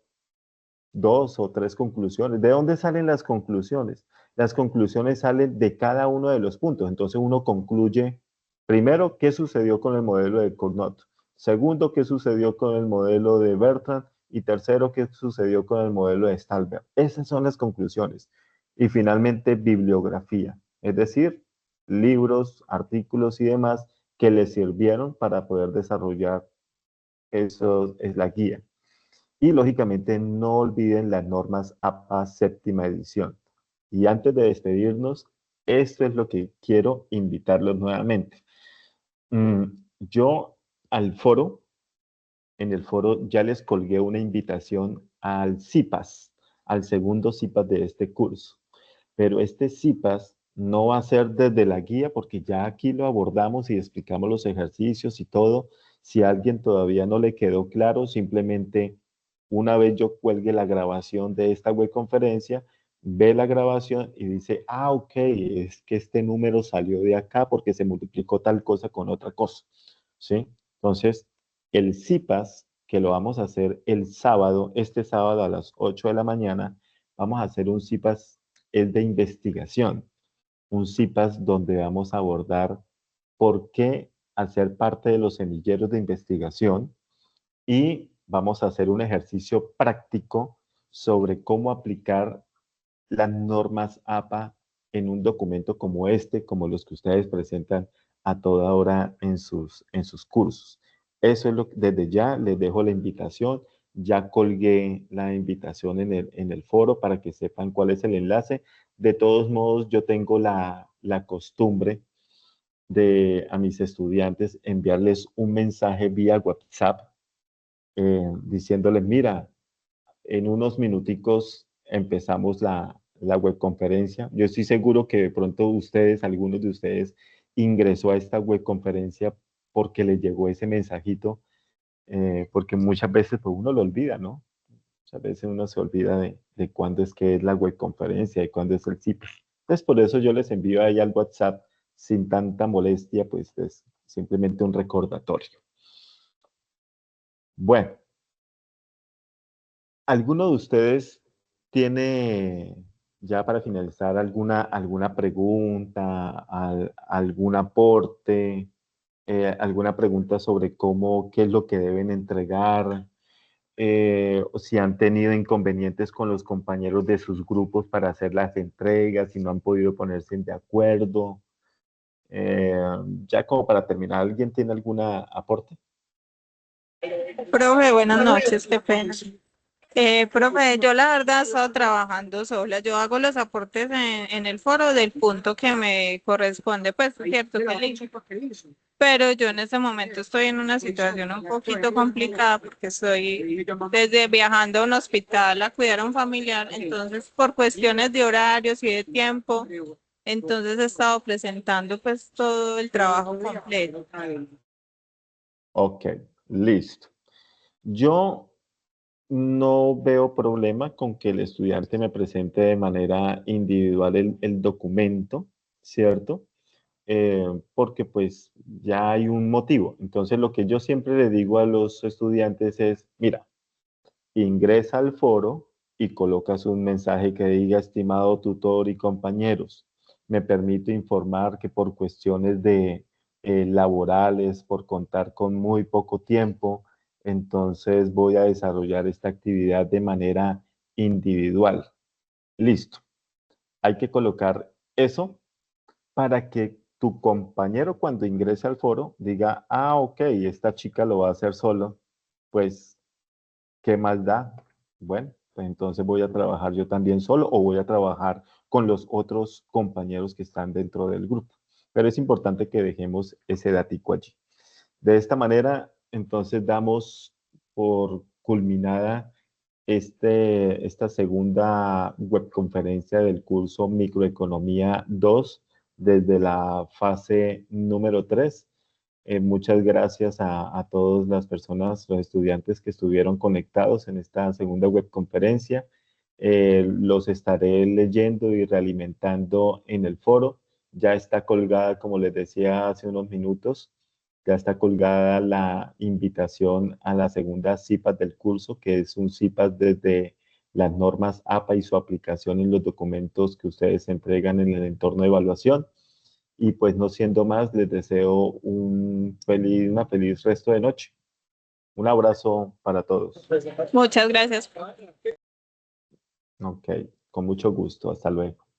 dos o tres conclusiones. ¿De dónde salen las conclusiones? Las conclusiones salen de cada uno de los puntos. Entonces uno concluye, primero, qué sucedió con el modelo de Cournot. Segundo, qué sucedió con el modelo de Bertrand. Y tercero, qué sucedió con el modelo de Stalberg. Esas son las conclusiones. Y finalmente, bibliografía. Es decir, libros, artículos y demás que les sirvieron para poder desarrollar eso, es la guía. Y lógicamente no olviden las normas APA séptima edición. Y antes de despedirnos, esto es lo que quiero invitarlos nuevamente. Mm, yo al foro, en el foro ya les colgué una invitación al CIPAS, al segundo CIPAS de este curso. Pero este CIPAS no va a ser desde la guía porque ya aquí lo abordamos y explicamos los ejercicios y todo. Si a alguien todavía no le quedó claro, simplemente una vez yo cuelgue la grabación de esta web conferencia, ve la grabación y dice, ah, ok, es que este número salió de acá porque se multiplicó tal cosa con otra cosa, ¿sí? Entonces, el CIPAS, que lo vamos a hacer el sábado, este sábado a las 8 de la mañana, vamos a hacer un CIPAS, es de investigación, un CIPAS donde vamos a abordar por qué hacer parte de los semilleros de investigación y vamos a hacer un ejercicio práctico sobre cómo aplicar las normas APA en un documento como este, como los que ustedes presentan a toda hora en sus cursos. Eso es lo que desde ya les dejo la invitación. Ya colgué la invitación en el foro para que sepan cuál es el enlace. De todos modos, yo tengo la costumbre de a mis estudiantes enviarles un mensaje vía WhatsApp diciéndoles, mira, en unos minuticos empezamos la webconferencia. Yo estoy seguro que de pronto ustedes, algunos de ustedes, ingresó a esta webconferencia porque les llegó ese mensajito, porque muchas veces pues, uno lo olvida, ¿no? Muchas veces uno se olvida de cuándo es que es la webconferencia y cuándo es el sitio. Entonces, por eso yo les envío ahí al WhatsApp sin tanta molestia, pues es simplemente un recordatorio. Bueno, ¿alguno de ustedes tiene, ya para finalizar, alguna pregunta, algún aporte, alguna pregunta sobre cómo, qué es lo que deben entregar, o si han tenido inconvenientes con los compañeros de sus grupos para hacer las entregas, si no han podido ponerse de acuerdo? Eh, ya como para terminar, ¿alguien tiene alguna aporte? Profe, buenas noches, qué pena. Profe, yo la verdad he estado trabajando sola. Yo hago los aportes en el foro del punto que me corresponde, pues cierto que pero yo en este momento estoy en una situación un poquito complicada porque estoy desde viajando a un hospital a cuidar a un familiar, entonces por cuestiones de horarios y de tiempo, entonces he estado presentando pues todo el trabajo completo. Ok, listo. Yo no veo problema con que el estudiante me presente de manera individual el documento, ¿cierto? Porque pues ya hay un motivo. Entonces lo que yo siempre le digo a los estudiantes es, mira, ingresa al foro y colocas un mensaje que diga, estimado tutor y compañeros, me permito informar que por cuestiones de laborales, por contar con muy poco tiempo, entonces voy a desarrollar esta actividad de manera individual. Listo. Hay que colocar eso para que tu compañero cuando ingrese al foro diga, ah, ok, esta chica lo va a hacer solo, pues ¿qué más da? Bueno, pues entonces voy a trabajar yo también solo o voy a trabajar con los otros compañeros que están dentro del grupo. Pero es importante que dejemos ese datico allí. De esta manera, entonces damos por culminada esta segunda webconferencia del curso Microeconomía 2 desde la fase número 3. Muchas gracias a todas las personas, los estudiantes que estuvieron conectados en esta segunda webconferencia. Los estaré leyendo y realimentando en el foro. Ya está colgada, como les decía hace unos minutos, ya está colgada la invitación a la segunda CIPAS del curso, que es un CIPAS desde las normas APA y su aplicación en los documentos que ustedes entregan en el entorno de evaluación. Y pues no siendo más, les deseo una feliz resto de noche. Un abrazo para todos. Muchas gracias. Ok, con mucho gusto. Hasta luego.